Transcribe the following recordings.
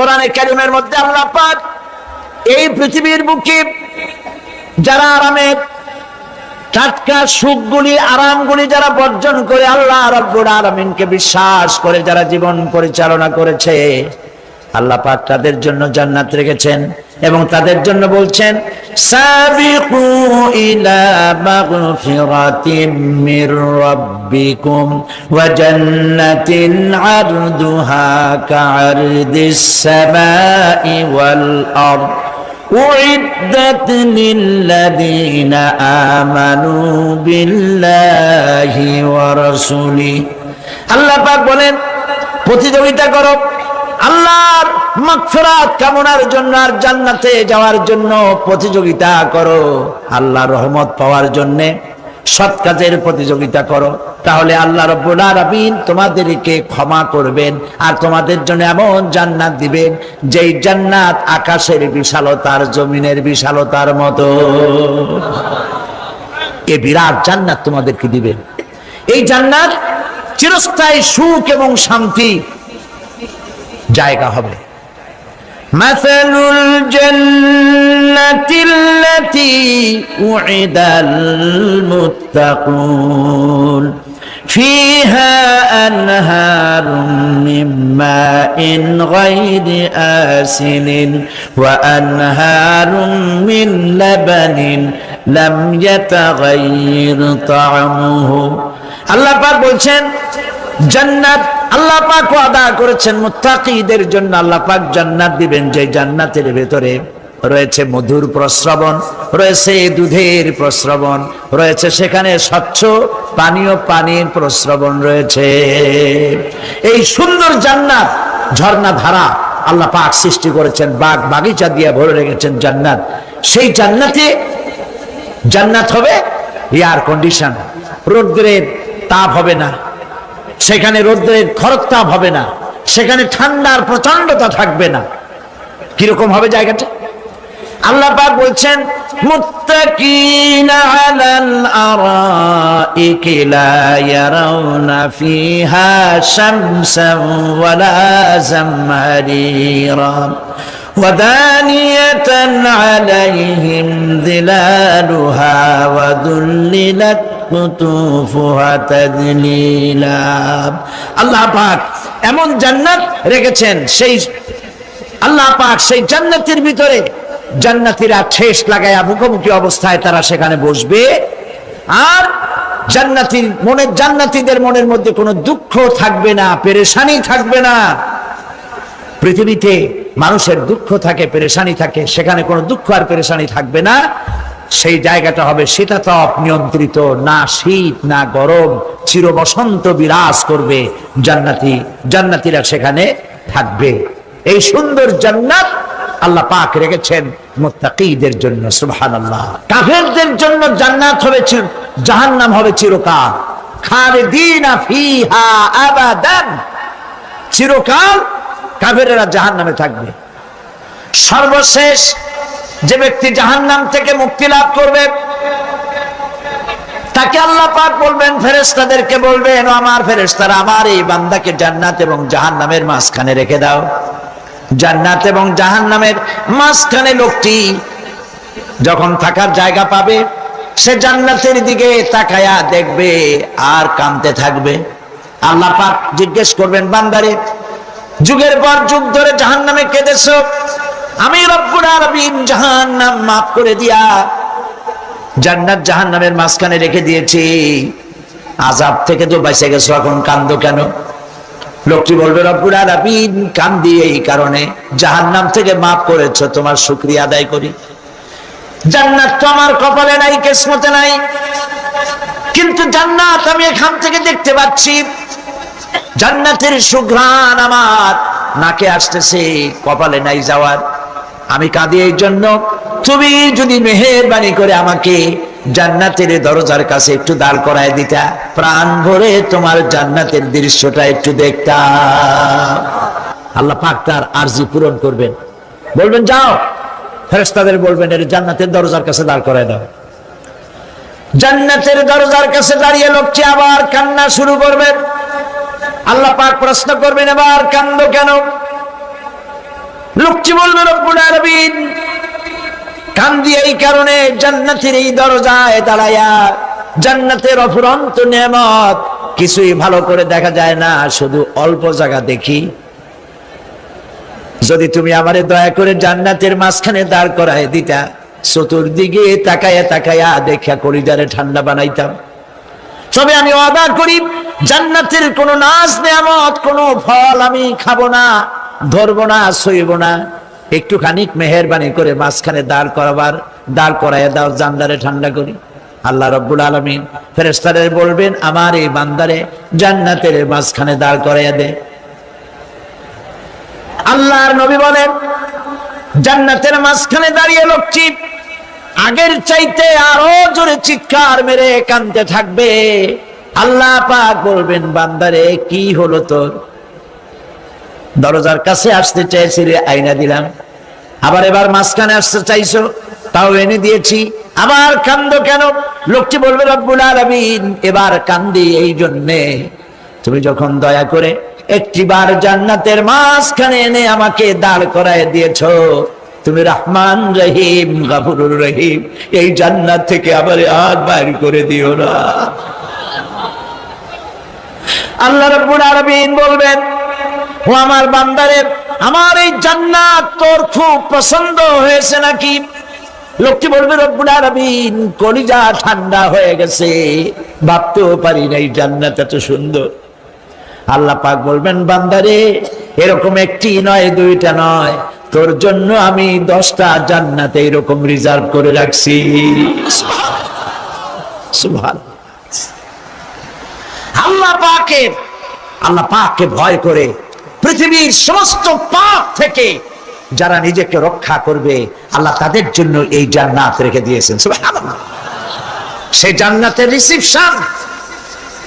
কোরআনে কারীমের মধ্যে আল্লাহ পাক এই পৃথিবীর বুকে যারা আরামের টাটকা সুখগুলি আরামগুলি যারা বর্জন করে আল্লাহ রাব্বুল আলামিনকে বিশ্বাস করে যারা জীবন পরিচালনা করেছে, আল্লাহ পাক তাদের জন্য জান্নাত রেখেছেন এবং তাদের জন্য বলছেন সাবিকু ইলা মাগফিরাতিম মির রাব্বিকুম ওয়া জান্নাতিন আরদুহা কাআরদিস সামাই ওয়াল আরদ উইদ্দাত লিল্লাযীনা আমানু বিল্লাহি ওয়া রাসূলিহি। আল্লাহ পাক বলেন প্রতিযোগিতা করো আল্লাহর মাগফিরাত কামনার জন্য আর জান্নাতে যাওয়ার জন্য প্রতিযোগিতা করো, আল্লাহর রহমত পাওয়ার জন্য সৎ কাজের প্রতিযোগিতা করো, তাহলে আল্লাহ রাব্বুল আলামিন তোমাদেরকে ক্ষমা করবেন আর তোমাদের জন্য এমন জান্নাত দিবেন যেই জান্নাত আকাশের বিশালতার জমিনের বিশালতার মতো। এই বিরাট জান্নাত তোমাদেরকে দিবেন। এই জান্নাত চিরস্থায়ী সুখ এবং শান্তি জায়গা হবে। মাসালুল জান্নাতিল্লাতী উইদাল মুত্তাকুন ফিহা আনহারুম মিন মাইন গায়রি আসিলিন ওয়া আনহারুম মিন লাবানিন লাম ইয়াতাগায়্যার তা'আমুহু। আল্লাহ পাক বলছেন জান্নাত আল্লাহ পাক ওয়াদা করেছেন মুত্তাকীদের জন্য। আল্লাহ পাক জান্নাত দিবেন যে জান্নাতের ভেতরে রয়েছে মধুর প্রস্রবণ, রয়েছে দুধের প্রস্রবণ, রয়েছে সেখানে স্বচ্ছ পানীয় পানির প্রস্রবণ রয়েছে। এই সুন্দর জান্নাত ঝর্ণা ধারা আল্লাহ পাক সৃষ্টি করেছেন, বাগ বাগিচা দিয়ে ভরে রেখেছেন জান্নাত। সেই জান্নাতে জান্নাত হবে এয়ার কন্ডিশন, রৌদ্রের তাপ হবে না সেখানে, রৌদ্রের খরতাপ হবে না সেখানে, ঠান্ডার প্রচন্ডতা থাকবে না। কিরকম হবে জায়গাটা? আল্লাহ পাক বলছেন মুত্তাকিনা আলাল আরাইকি লা ইয়ারাউনা ফিহা শামসান ওয়ালা জামহারিরা ওয়াদানিয়াতান আলাইহিম যিলালুহা ওয়া দুল্লিলাত কুতুফুহা তাদলীলা। আল্লাহ পাক এমন জান্নাত রেখেছেন, সেই আল্লাহ পাক সেই জান্নাতের ভিতরে জান্নাতীরা ঠেস লাগায়া মুখোমুখি অবস্থায় তারা সেখানে বসবে, আর জান্নাতীদের মনের মধ্যে কোনো দুঃখ থাকবে না, পেরেশানি থাকবে না। পৃথিবীতে মানুষের দুঃখ থাকে, পেরেশানি থাকে, সেখানে কোনো দুঃখ আর পেরেশানি থাকবে না। সেই জায়গাটা হবে শীতাতপ নিয়ন্ত্রিত, না শীত না গরম, চির বসন্ত বিরাজ করবে। জান্নাতীরা সেখানে থাকবে। এই সুন্দর জান্নাত আল্লাহ পাক রেখেছেন মুত্তাকীদের জন্য। সুবহানাল্লাহ। কাফেরদের জন্য জান্নাত হবে, জাহান্নাম হবে চিরকাল। খালিদিনা ফিহা আবাদান, চিরকাল কাফেরেরা জাহান্নামে থাকবে। সর্বশেষ যে ব্যক্তি জাহান্নাম থেকে মুক্তি লাভ করবে তাকে আল্লাহ পাক বলবেন, ফেরেশতাদেরকে বলবেন, ও আমার ফেরেশতারা, আমার এই বান্দাকে জান্নাত এবং জাহান্নামের মাঝখানে রেখে দাও। জান্নাত এবং জাহান্নামের মাঝখানে লোকটি যখন থাকার জায়গা পাবে সে জান্নাতের দিকে তাকায়া দেখবে আর কাঁদতে থাকবে। আল্লাহ পাক জিজ্ঞেস করবেন, বান্দারে যুগের পর যুগ ধরে জাহান্নামে কেঁদেছো, আমি রব্বুল আলামিন জাহান্নাম মাফ করে দিয়া জান্নাত জাহান্নামের মাঝখানে রেখে দিয়েছি, আযাব থেকে তো বেঁচে গেছো, এখন কান্দো কেন? লোকটি বলবে, রব্বুল আলামিন কান্দি এই কারণে, জাহান্নাম থেকে মাফ করেছো, তোমার শুকরিয়া আদায় করি। জান্নাত তো আমার কপালে নাই, কিসমতে নাই, কিন্তু জান্নাত আমি এখান থেকে দেখতে পাচ্ছি, জান্নাতের সুঘ্রাণ আমার নাকে আসতেছে, কপালে নাই যাওয়ার। আমি কাঁদি এই জন্য, তুমি যদি মেহেরবানি করে আমাকে জান্নাতের দরজার কাছে একটু দাঁড় করায় দিতা, প্রাণ ভরে তোমার জান্নাতের দৃশ্যটা একটু দেখতাম। আল্লাহ পাক তার আরজি পূরণ করবেন, বলবেন যাও, ফেরেশতাদের বলবেন এর জান্নাতের দরজার কাছে দাঁড় করায় দাও। জান্নাতের দরজার কাছে দাঁড়িয়ে লোকটি আবার কান্না শুরু করবেন। আল্লাহ পাক প্রশ্ন করবেন, এবার কান্দো কেন? লোকটি বলবে রব্বুল আলামিন কান্দি এই কারণে জান্নাতের এই দরজায় দাঁড়ায়া, জান্নাতের অফুরন্ত নেয়ামত কিছুই ভালো করে দেখা যায় না, শুধু অল্প জায়গা দেখি। যদি তুমি আমারে দয়া করে জান্নাতের মাঝখানে দাঁড় করায় দিতা, চতুর্দিকে তাকায়া তাকায়া দেখা কলিজারে ঠান্ডা বানাইতাম। তবে আমি ওয়াদা করি জান্নাতের কোনো নাজ নেয়ামত, কোনো ফল আমি খাবো না, ধরবো না, সইব না। একটুখানি মেহেরবানি করে মাঝখানে দাঁড় করাইয়া দাও, জান্নারে ঠান্ডা করি। আল্লাহ রাব্বুল আলামিন ফেরেশতাদের বলবেন, আমার এই বান্দারে জান্নাতের মাঝখানে দাঁড় করাইয়া দে। আল্লাহর নবী বলেন, জান্নাতের মাঝখানে দাঁড়িয়ে লোকটি আগের চাইতে আরো জোরে চিৎকার মেরে কাঁদতে থাকবে। আল্লাহ পাক বলবেন, বান্দারে কি হলো তোর? দরজার কাছে আসতে চাইছিলে, আইনা দিলাম। আবার এবার মাঝখানে আসতে চাইছো, তাও এনে দিয়েছি। আবার কান্দো কেন? লোকটি বলবে, রব্বুল আলামিন এবার কান্দি এই জন্যে, তুমি যখন দয়া করে একটিবার জান্নাতের মাঝখানে এনে আমাকে দাঁড় করায় দিয়েছো, তুমি রহমান রহিম গফুরুর রহিম, এই জান্নাত থেকে আবার আর বাইর করে দিও না। আল্লাহ রাব্বুল আলামিন বলবেন, ও আমার বান্দারে, আমার এই জান্নাত তোর খুব পছন্দ হয়েছে নাকি? লোকটি বলবে, রব্বুল আলামিন কলিজা ঠান্ডা হয়ে গেছে, ভাবতেও পারি না এই জান্নাত এত সুন্দর। আল্লাহ পাক বলবেন, বান্দারে এরকম একটি নয়, দুইটা নয়, তোর জন্য আমি 10টা জান্নাত এরকম রিজার্ভ করে রাখছি। সুবহানাল্লাহ। আল্লাহ পাককে ভয় করে পৃথিবীর সমস্ত পাপ থেকে যারা নিজেকে রক্ষা করবে, আল্লাহ তাদের জন্য এই জান্নাত রেখে দিয়েছেন। সুবহানাল্লাহ। সেই জান্নাতের রিসিপশন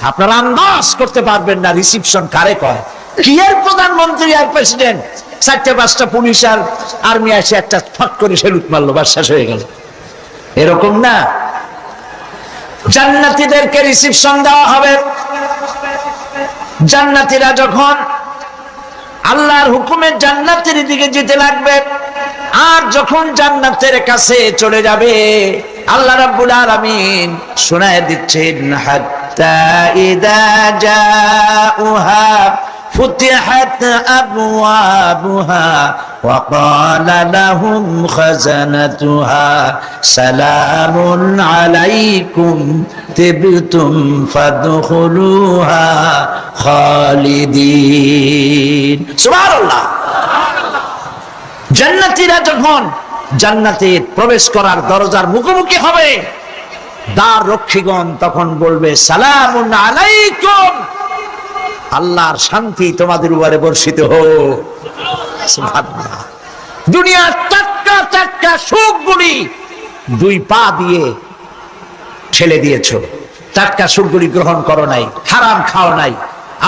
আপনারা আন্দাজ করতে পারবেন না, রিসিপশন কারে কয়। কি এর প্রধানমন্ত্রী আর প্রেসিডেন্ট, 4-5টা পুলিশ আর আর্মি আসে একটা ফাঁক করে সেলুট মারলো, বাস শেষ হয়ে গেল, এরকম না। জান্নাতীদেরকে রিসিপশন দেওয়া হবে। জান্নাতীরা যখন আল্লাহর হুকুমে জান্নাতের দিকে যেতে লাগবে, আর যখন জান্নাতের কাছে চলে যাবে, আল্লাহ রাব্বুল আলামিন শোনায় দিচ্ছেন, হাত্তা ইযা জাউহা ফুতিহাত আবওয়াবুহা ওয়া ক্বালা লাহুম খাজানাতুহা সালামুন আলাইকুম তিবতুম ফাদখুলুহা খালিদিন। সুবহানাল্লাহ। জান্নাতীরা যখন জান্নাতে প্রবেশ করার দরজার মুখোমুখি হবে, দ্বার রক্ষীগণ তখন বলবে, সালামুন আলাইকুম, আল্লাহর শান্তি তোমাদের উপরে বর্ষিত হোক। সুবহানাল্লাহ। দুনিয়ার টাটকা টাটকা সুখগুলি 2 পা দিয়ে ঠেলে দিয়েছো, টাটকা সুখগুলি গ্রহণ করো নাই, হারাম খাও নাই,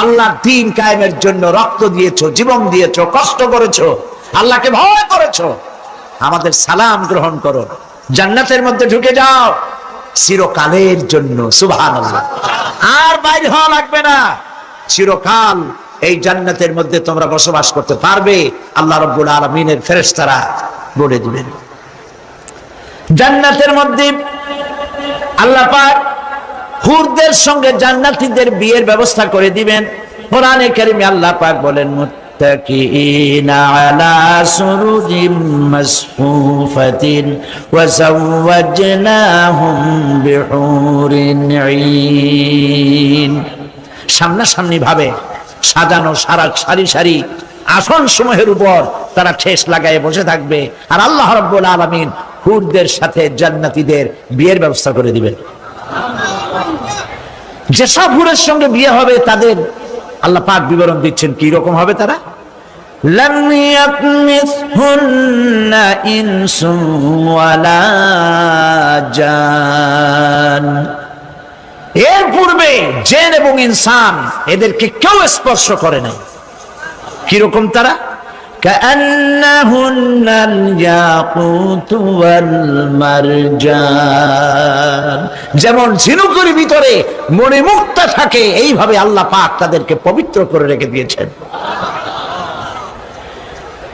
আল্লাহর দ্বীন কায়েমের জন্য রক্ত দিয়েছো, জীবন দিয়েছো, কষ্ট করেছো, আল্লাহকে ভয় করেছো। আমাদের সালাম গ্রহণ করো, জান্নাতের মধ্যে ঢুকে যাও চিরকালের জন্য। সুবহানাল্লাহ। আর বাইরে হওয়া লাগবে না, চিরকাল এই জান্নাতের মধ্যে তোমরা বসবাস করতে পারবে। আল্লাহ রাব্বুল আলামিনের ফেরেশতারা বলে দিবেন। জান্নাতের মধ্যে আল্লাহ পাক হুরদের সঙ্গে জান্নাতীদের বিয়ের ব্যবস্থা করে দিবেন। কোরআনে কারীমে আল্লাহ পাক বলেন, মুত্তাকিইনা আলা সুরুজিম মাসফুফাতিন ওয়া যাওয়াজনাহুম বিহুরিন ঈন। সামনাসামনি ভাবে সাজানো সারি সারি আসন সমূহের উপর তারা ঠেস লাগায় বসে থাকবে, আর আল্লাহ রাব্বুল আলামিন হুরদের সাথে জান্নাতীদের বিয়ের ব্যবস্থা করে দিবেন। যেসব হুরের সঙ্গে বিয়ে হবে তাদের আল্লাহ পাক বিবরণ দিচ্ছেন কি রকম হবে তারা। লাম ইয়াতমিসহুন্না ইনসুন ওয়ালা জান, এর পূর্বে জিন এবং ইনসান এদেরকে কেউ স্পর্শ করে নাই। কিরকম তারা? কাআন্নাহুন্নাল ইয়াকুতু ওয়াল মারজান, যেমন ঝিনুকের ভিতরে মণিমুক্তা থাকে, এইভাবে আল্লাহ পাক তাদেরকে পবিত্র করে রেখে দিয়েছেন।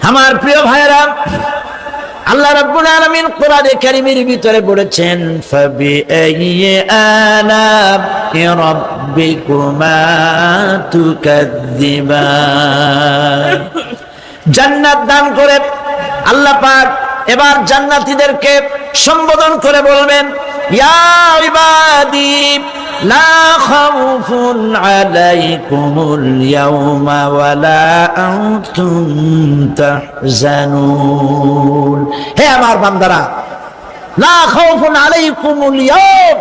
আমার প্রিয় ভাইরা, আল্লাহ রাব্বুল আলামিন কোরআনে কারীমের ভিতরে বলেছেন, ফাবিআইয়ি আলা'i রাব্বিকুমা তুকাযযিবান। জান্নাত দান করে আল্লাহ পাক এবার জান্নাতীদেরকে সম্বোধন করে বলবেন, ইয়া ইবাদি লা খাউফুন আলাইকুমুল ইয়াওমা ওয়ালা আনতুম তাহজানুন। হে আমার বান্দারা, লা খাউফুন আলাইকুমুল ইয়াওম,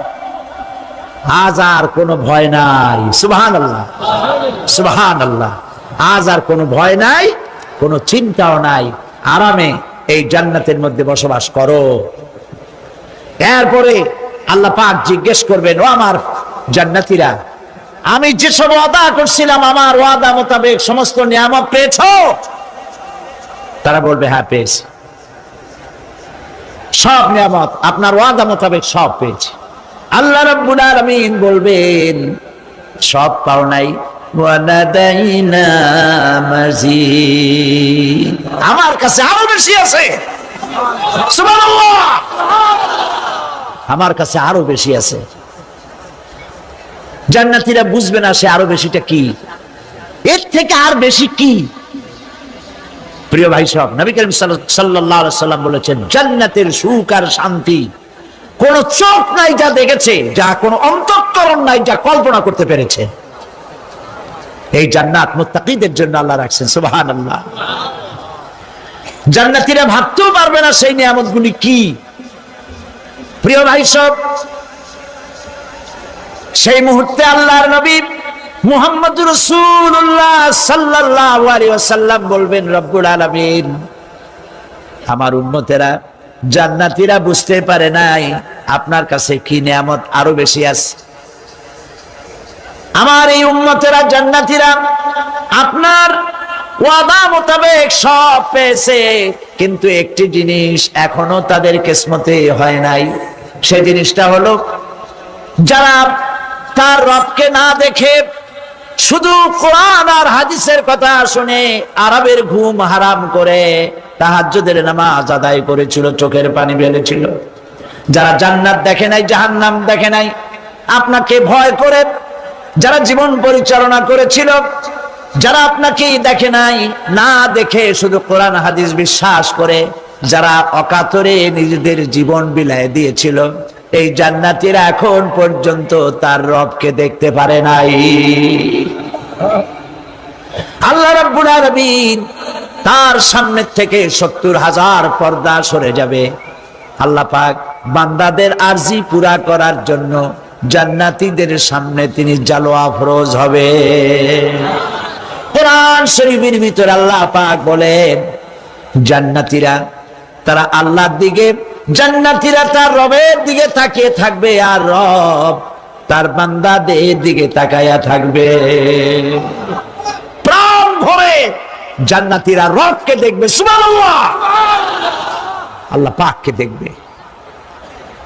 আজ আর কোনো ভয় নাই। সুবহানাল্লাহ, সুবহানাল্লাহ। আজ আর কোনো ভয় নাই, কোনো চিন্তাও নাই, আরামে এই জান্নাতের মধ্যে বসবাস করো। এরপরে আল্লাহ পাক জিজ্ঞেস করবেন, ও আমার জান্নাতীরা, আমি যেসব ওয়াদা করছিলাম আমার ওয়াদা মোতাবেক সমস্ত নিয়ামত পেয়েছো? তারা বলবে, হ্যাঁ পেয়েছি, সব নিয়ামত আপনার ওয়াদা মোতাবেক সব পেয়েছি। আল্লাহ রাব্বুল আলামিন বলবেন, সব পাও নাই, ওয়ালাদাইনা মাজিদ, আমার কাছে আরো বেশি আছে। সুবহানাল্লাহ, আমার কাছে আরো বেশি আছে। জান্নাতীরা বুঝবে না সে আরো বেশিটা কি, এর থেকে আর বেশি কি। প্রিয় ভাই সব, নবী করিম সাল্লাল্লাহু আলাইহি সাল্লাম বলেছেন, জান্নাতের সুখ আর শান্তি কোন চোখ নাই যা দেখেছে, যা কোন অন্তঃকরণ নাই যা কল্পনা করতে পেরেছে। এই জান্নাত মুত্তাকিদের জন্য আল্লাহ রাখছেন। সুবহানাল্লাহ। জান্নাতীরা ভাবতেও পারবে না সেই নিয়ামতগুলি কি। প্রিয় ভাই সব, সেই মুহূর্তে আল্লাহর নবী মুহাম্মদুর রাসূলুল্লাহ সাল্লাল্লাহু আলাইহি ওয়াসাল্লাম বলবেন, রব্বুল আলামিন, আমার উম্মতেরা জান্নাতীরা বুঝতে পারে নাই আপনার কাছে কি নিয়ামত আরো বেশি আছে। আমার এই উম্মতেরা জান্নাতীরা আপনার ওয়াদা মোতাবেক সব পেয়েছে, কিন্তু একটি জিনিস এখনো তাদের কিসমতে হয় নাই। সেই জিনিসটা হলো, যারা তার রবকে না দেখে শুধু কোরআন আর হাদিসের কথা শুনে আরবের ঘুম হারাম করে তাহাজ্জুদের নামাজ আদায় করেছিল, চোখের পানি ফেলেছিল, যারা জান্নাত দেখে নাই, জাহান্নাম দেখে নাই, আপনাকে ভয় করে যারা জীবন পরিচালনা করেছিল, যারা আপনাকে দেখে নাই, না দেখে শুধু কোরআন হাদিস বিশ্বাস করে যারা অকাতরে নিজেদের জীবন বিলায় দিয়েছিল, এই জান্নাতীরা এখন পর্যন্ত তার রবকে দেখতে পারে নাই। আল্লাহ রাব্বুল আলামিন তার সামনে থেকে ৭০,০০০ পর্দা সরে যাবে। আল্লাহ পাক বান্দাদের আরজি পুরা করার জন্য জান্নাতীদের সামনে তিনি জালোয়া ফরজ হবে। কোরআন শরীফের ভিতরে আল্লাহ পাক বলেন, জান্নাতীরা তারা আল্লাহর দিকে, জান্নাতীরা তার রবের দিকে তাকিয়ে থাকবে, আর রব তার বান্দাদের দিকে তাকায়া থাকবে। প্রাণ ভরে জান্নাতীরা রবকে দেখবে। সুবহানাল্লাহ, আল্লাহ পাককে দেখবে।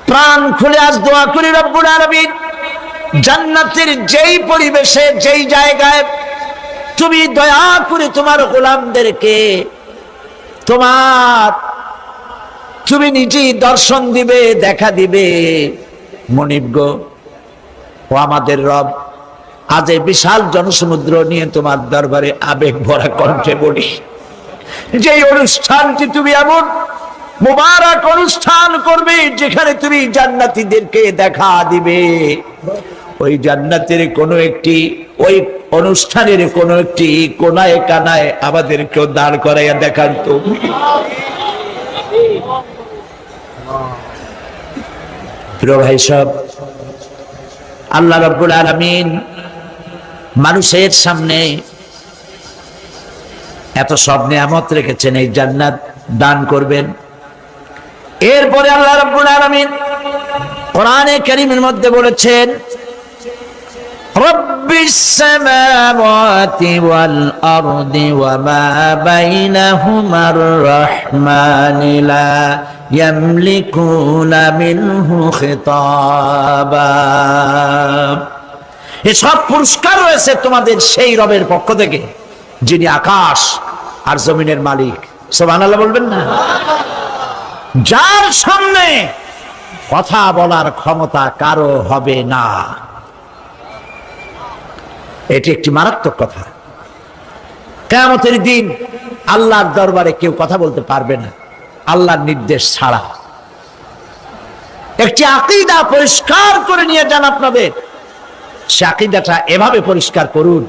প্রাণ খুলে আজ দোয়া করি, রব্বুল আলামিন, জান্নাতের যেই পরিবেশে, যেই জায়গায় তুমি দয়া করে তোমার গোলামদেরকে তুমি নিজেই দর্শন দিবে, দেখা দিবে। মনিব গো, ও আমাদের রব, আজ এই বিশাল জনসমুদ্র নিয়ে তোমার দরবারে আবেগ ভরা কণ্ঠে বলি, যে অনুষ্ঠানটি তুমি এমন মুবারক অনুষ্ঠান করবে যেখানে তুমি জান্নাতীদেরকে দেখা দিবে, ওই জান্নাতের কোনো একটি, ওই অনুষ্ঠানের কোনো একটি কোনায় কানায় আমাদেরকেও দাঁড় করাইয়া দেখান তো। প্রিয় ভাই সব, আল্লাহ রাব্বুল আলামিন মানুষের সামনে এত সব নিয়ামত রেখেছেন, এই জান্নাত দান করবেন। এরপরে আল্লাহ রাব্বুল আলামিন কোরআনে কারীমের মধ্যে বলেছেন, রব্বিস সামাওয়াতি ওয়াল আরদি ওয়া মা বাইনাহুমার রাহমানি লা ইয়ামলিকুনা মিনহু খিতাবা। এসব পুরস্কার রয়েছে তোমাদের সেই রবের পক্ষ থেকে যিনি আকাশ আর জমিনের মালিক, সুবহানাল্লাহ বলবেন না? যার সামনে কথা বলার ক্ষমতা কারো হবে না, এটি একটি মারাত্মক কথা। কিয়ামতের দিন আল্লাহর দরবারে কেউ কথা বলতে পারবে না আল্লাহর নির্দেশ ছাড়া। একটি আকীদা পরিষ্কার করে নিয়ে যান আপনাদের, সে আকীদাটা এভাবে পরিষ্কার করুন,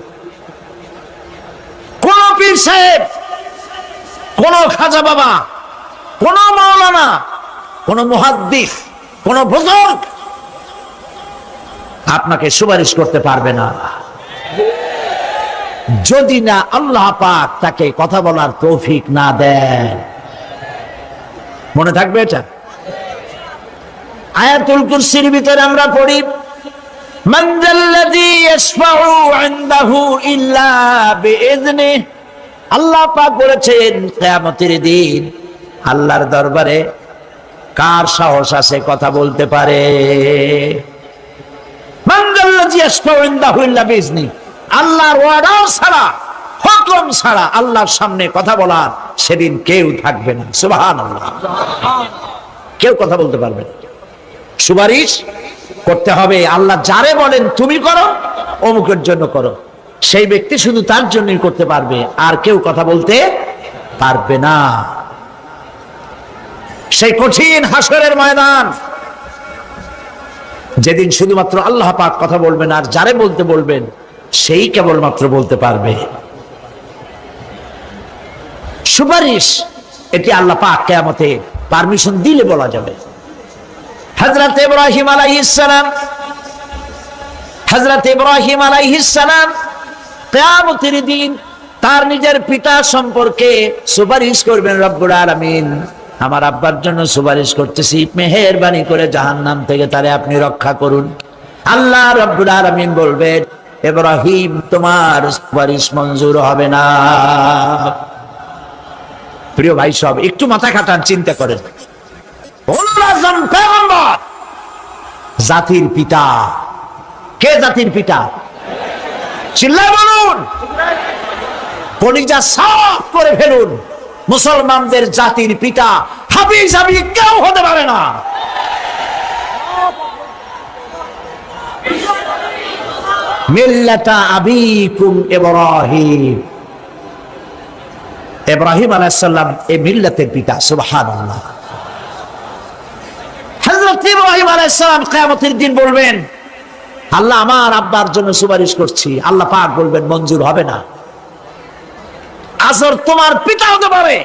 কোন পীর সাহেব, কোন খাজা বাবা, কোন মাওলানা, কোন মুহাদ্দিস, কোন বুজুর্গ আপনাকে সুপারিশ করতে পারবে না যদি না আল্লাহ পাক তাকে কথা বলার তৌফিক না দেন। মনে থাকবে এটা। আয়াতুল কুরসির ভিতরে আমরা পড়ি, মান যাল্লাযী ইয়াশফাউ ইনদাহু ইল্লা বিইযনিহি। আল্লাহ পাক বলেছেন কিয়ামতের দিন আল্লাহর দরবারে কার সাহস আছে কথা বলতে পারে? মান যাল্লাযী ইয়াশফাউ ইনদাহু ইল্লা বিইযনিহি। আল্লাহর ওয়ার্ডার ছাড়া, হুকুম ছাড়া আল্লাহর সামনে কথা বলার সেদিন কেউ থাকবে না। সুবহানাল্লাহ। কেউ কথা বলতে পারবে না। সুপারিশ করতে হবে আল্লাহ যারে বলেন তুমি করো, অমুকের জন্য করো, সেই ব্যক্তি শুধু তার জন্যই করতে পারবে, আর কেউ কথা বলতে পারবে না। সেই কঠিন হাসরের ময়দান, যেদিন শুধুমাত্র আল্লাহ পাক কথা বলবেন, আর যারে বলতে বলবেন সেই কেবলমাত্র বলতে পারবে। সুপারিশ এটি আল্লাহ পাক কিয়ামতে পারমিশন দিলে বলা যাবে। হযরত ইব্রাহিম আলাইহিস সালাম কিয়ামতের দিন তার নিজের পিতা সম্পর্কে সুপারিশ করবেন। রব্বুল আলামিন, আমার আব্বার জন্য সুপারিশ করতেছি, মেহেরবানি করে জাহান্নাম থেকে তারে আপনি রক্ষা করুন। আল্লাহ রব্বুল আলামিন বলবেন, ইব্রাহিম তোমার সুপারিশ মঞ্জুর হবে না। প্রিয় ভাই সব, একটু মাথা খাটান, চিন্তা করেন। জাতির পিতা কে? জাতির পিতা চিল্লায় বলুন, কলিজা সাফ করে ফেলুন। মুসলমানদের জাতির পিতা হাফিজ কেউ হতে পারে না। মিল্লাতা আবিকুম ইব্রাহিম। ইব্রাহিম আলাইহিস সালাম এই মিল্লাতের পিতা। সুবহানাল্লাহ। হযরত ইব্রাহিম আলাইহিস সালাম কিয়ামতের দিন বলবেন, আল্লাহ আমার আব্বার জন্য সুপারিশ করছি। আল্লাহ পাক বলবেন মঞ্জুর হবে না। আসর তোমার পিতা হতে পারে,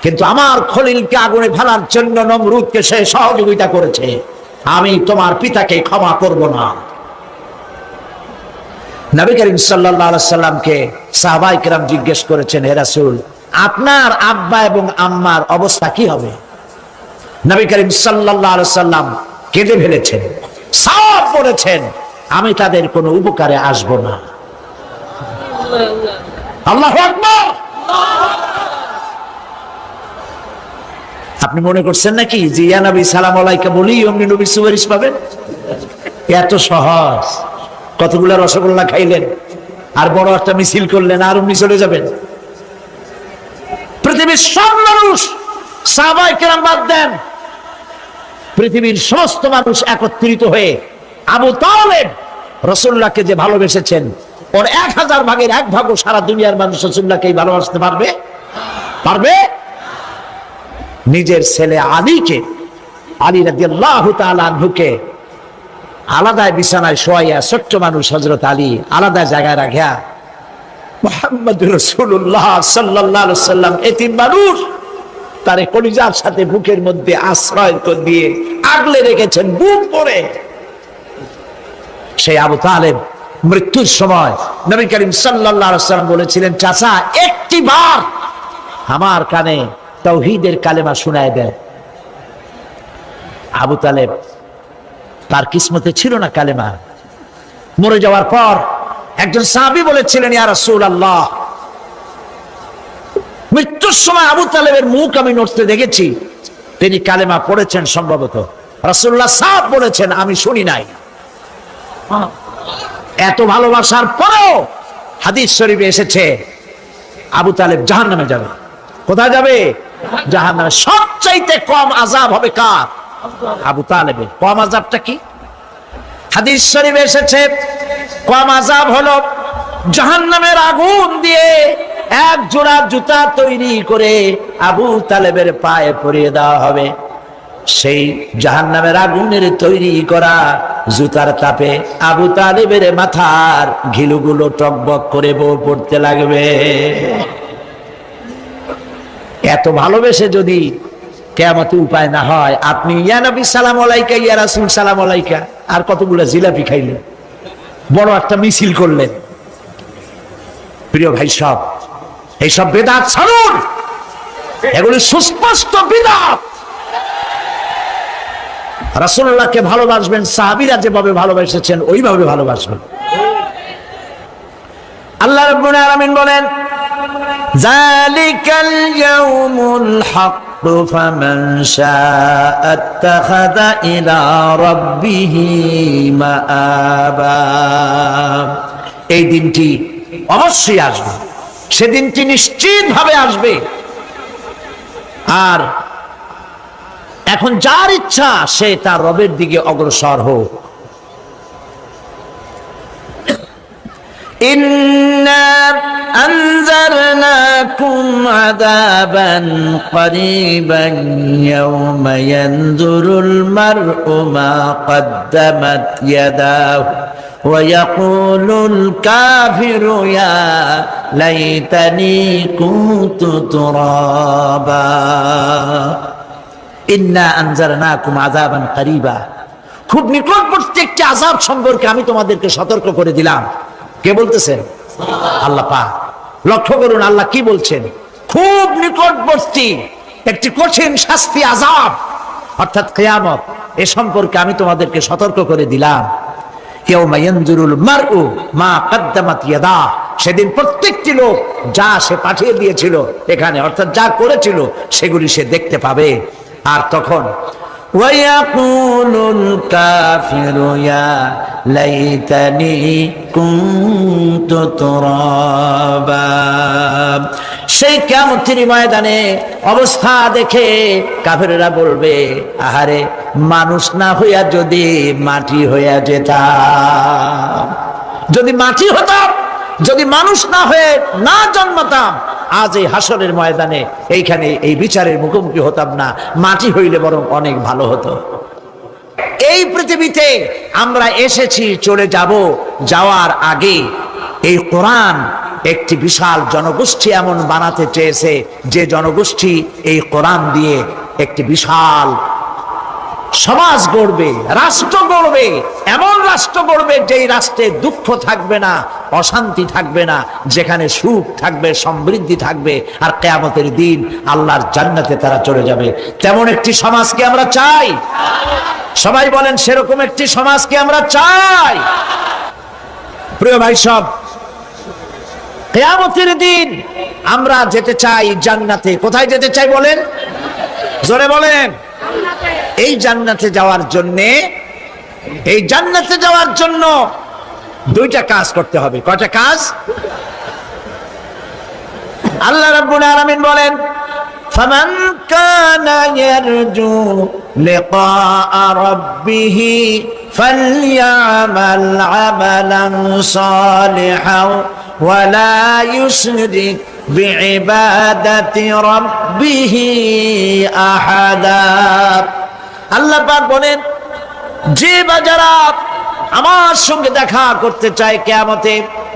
কিন্তু আমার খলিলকে আগুনে ফেলার জন্য নমরুদকে সে সহযোগিতা করেছে, আমি তোমার পিতাকে ক্ষমা করব না। নবী করিম সাল্লাল্লাহু আলাইহি সাল্লামকে সাহাবায়ে কেরাম জিজ্ঞেস করেছেন, হে রাসূল, আপনার আব্বা এবং আম্মার অবস্থা কি হবে? নবী করিম সাল্লাল্লাহু আলাইহি সাল্লাম কেঁদে ফেলেছেন, সাফ বলেছেন, আমি তাদের কোনো উপকারে আসব না। আল্লাহু আকবার। আপনি মনে করছেন নাকি যে ইয়া নবী সালাম আলাইকা বলি অমনি নবী সুপারিশ পাবেন? এত সহজ। কতগুলা রসগোল্লা খাইলেন আর বড় একটা মিছিল করলেন আর অমনি চলে যাবেন? পৃথিবীর সব মানুষ, সাহাবায়ে কেরাম বাদ দেন, পৃথিবীর সমস্ত মানুষ একত্রিত হয়ে আবু তালেব রাসূলুল্লাহকে যে ভালোবেসেছেন, ওর 1000 ভাগের 1 ভাগও সারা দুনিয়ার মানুষ রাসূলুল্লাহকে ভালোবাসতে পারবে? পারবে? নিজের ছেলে আলীকে, আলী রাদিয়াল্লাহু তাআলা আনহুকে আলাদা বিছানায় শোয়াইয়া, ছোট্ট মানুষ হযরত আলী আলাদা জায়গায় রাখিয়া, মুহাম্মদুর রাসূলুল্লাহ সাল্লাল্লাহু আলাইহি ওয়াসাল্লাম এতিম মানুষ, তারে কলিজার সাথে বুকের মধ্যে আশ্রয় দিয়ে আগলে রেখেছেন বুক পরে। সেই আবু তালেব মৃত্যুর সময় নবী করিম সাল্লাল্লাহু আলাইহি ওয়াসাল্লাম বলেছিলেন, চাচা একটি বার আমার কানে তাওহীদের কালেমা শোনায় দেন। আবু তালেব তার কিসমতে ছিল না কালেমা। মরে যাওয়ার পর একজন সাহাবী বলেছিলেন, ইয়া রাসূলুল্লাহ, মৃত্যুর সময় আবু তালেবের মুখ আমি নড়তে দেখেছি, তিনি কালেমা পড়েছেন সম্ভবত। রাসূলুল্লাহ সাফ বলেছেন, আমি শুনি নাই। এত ভালোবাসার পরেও হাদিস শরীফে এসেছে আবু তালেব জাহান্নামে যাবে। কোথায় যাবে? জাহান্নামে। সবচাইতে কম আযাব হবে কার? আবু তালেবের। কম আযাবটা কি? হাদিস শরীফে এসেছে কম আযাব হলো জাহান্নামের আগুন দিয়ে এক জোড়া জুতা তৈরি করে আবু তালেবের পায়ে পরিয়ে দেওয়া হবে। সেই জাহান্নামের আগুনের তৈরি করা জুতার তাপে আবু তালেবের মাথার ঘিলুগুলো টকবক করে পড়তে লাগবে। এত ভালোবেসে যদি কিয়ামতে উপায় না হয়, আপনি ইয়া নবী সালাম আলাইকা, ইয়া রাসূল সালাম আলাইকা আর কতগুলো জিলাপি খাইলেন, বড় একটা মিছিল করলেন। প্রিয় ভাই সব, এইসব বেদাত ছাড়ুন, এগুলি সুস্পষ্ট বিদআত। রাসূলুল্লাহকে ভালোবাসবেন, সাহাবীরা যেভাবে ভালোবেসেছেন ওইভাবে ভালোবাসবেন। আল্লাহ রাব্বুল আলামিন বলেন, যালিকাল ইয়াউমুল হক ফামান শাআ আত্তাখাযা ইলা রাব্বিহি মাআবা। এই দিনটি অবশ্যই আসবে, সেদিনটি নিশ্চিতভাবে আসবে। আর এখন যার ইচ্ছা সে তার রবের দিকে অগ্রসর হোক। ইন্না আনজারনাকুম আযাবান করিবান ইয়াওমা ইয়ানজুরুল মার'উ মা কদ্দামাত ইয়াদাহু ওয়া ইয়াকুলুল কাফিরু ইয়া লাইতানি কুনতু তুরাবা। ইন্না আনজারনাকুম আযাবান করিবা, খুব নিকটবর্তী একটি আযাব সম্পর্কে আমি তোমাদেরকে সতর্ক করে দিলাম। কে বলতেছেন? আল্লাহ পাক। লক্ষ্য করুন আল্লাহ কি বলছেন, খুব নিকটবর্তী একটি কঠিন শাস্তি আযাব অর্থাৎ কিয়ামত, এ সম্পর্কে আমি তোমাদেরকে সতর্ক করে দিলাম। ইয়াউমা ইয়ানজুরুল মার'উ মা কদ্দামাত ইয়াদা, সেদিন প্রত্যেকটি লোক যা সে পাঠিয়ে দিয়েছিল এখানে, অর্থাৎ যা করেছিল সেগুলি সে দেখতে পাবে। আর তখন ওয়ায়াকুলুল কাফিরু ইয়া লাইতানি কুনতু তুরাবা। সেই কিয়ামতের ময়দানে অবস্থা দেখে কাফেররা বলবে, আহারে মানুষ না হইয়া যদি মাটি হইয়া যেতাম, যদি মাটি হতাম, যদি মানুষ না হয়ে না জন্মাতাম, আজ এই হাসরের ময়দানে এইখানে এই বিচারের মুখোমুখি হতাম না, মাটি হইলে বরং অনেক ভালো হতো। এই পৃথিবীতে আমরা এসেছি, চলে যাব, যাওয়ার আগে এই কোরআন একটি বিশাল জনগোষ্ঠী এমন বানাতে চেয়েছে যে জনগোষ্ঠী এই কোরআন দিয়ে একটি বিশাল সমাজ গড়বে, রাষ্ট্র গড়বে, এমন রাষ্ট্র গড়বে যেই রাষ্ট্রে দুঃখ থাকবে না, অশান্তি থাকবে না, যেখানে সুখ থাকবে, সমৃদ্ধি থাকবে, আর কিয়ামতের দিন আল্লাহর জান্নাতে তারা চলে যাবে। তেমন একটি সমাজকে আমরা চাই। সবাই বলেন সেরকম একটি সমাজকে আমরা চাই। প্রিয় ভাই সব, কিয়ামতের দিন আমরা যেতে চাই জান্নাতে। কোথায় যেতে চাই বলেন? জোরে বলেন। এই জান্নাতে যাওয়ার জন্য দুইটা কাজ করতে হবে। কয়টা কাজ? আল্লাহ রাব্বুল আলামিন বলেন, ফামান কানা ইয়ারজু লিকাআ রাব্বিহি ফালইয়ামাল আমালান সালিহান ওয়া লা ইউশরিক বিইবাদাতি রাব্বিহি আহাদা। আল্লাহ পাক বলেন, যে বাজারা আমার সঙ্গে দেখা করতে চায় কিয়ামতে,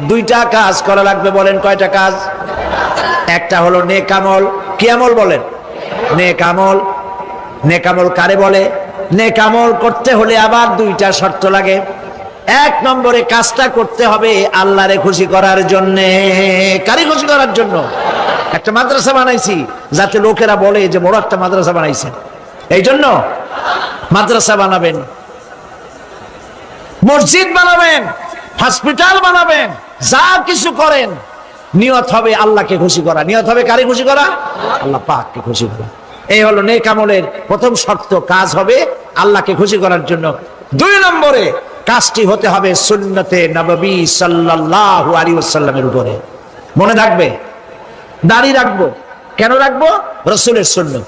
দুইটা কাজ করা লাগবে। বলেন কয়টা কাজ? একটা হলো নেক আমল। কি আমল বলেন? নেক আমল। নেক আমল কারে বলে? নেক আমল করতে হলে আবার দুইটা শর্ত লাগে। এক নম্বরে কাজটা করতে হবে আল্লাহরে খুশি করার জন্য। কারে খুশি করার জন্য? একটা মাদ্রাসা বানাইছি যাতে লোকেরা বলে যে বড় একটা মাদ্রাসা বানাইছে, এই জন্য মাদ্রাসা বানাবেন, মসজিদ বানাবেন, হসপিটাল বানাবেন, যা কিছু করেন নিয়ত হবে আল্লাহকে খুশি করা। নিয়ত হবে কারে খুশি করা? আল্লাহ পাককে খুশি করা। এই হলো নেক আমলের প্রথম শর্ত, কাজ হবে আল্লাহকে খুশি করার জন্য। দুই নম্বরে কাজটি হতে হবে সুন্নতে নববী সাল্লাল্লাহু আলাইহি ওয়াসাল্লামের উপরে। মনে থাকবে, দাড়ি রাখবো, কেন রাখবো? রাসূলের সুন্নাত।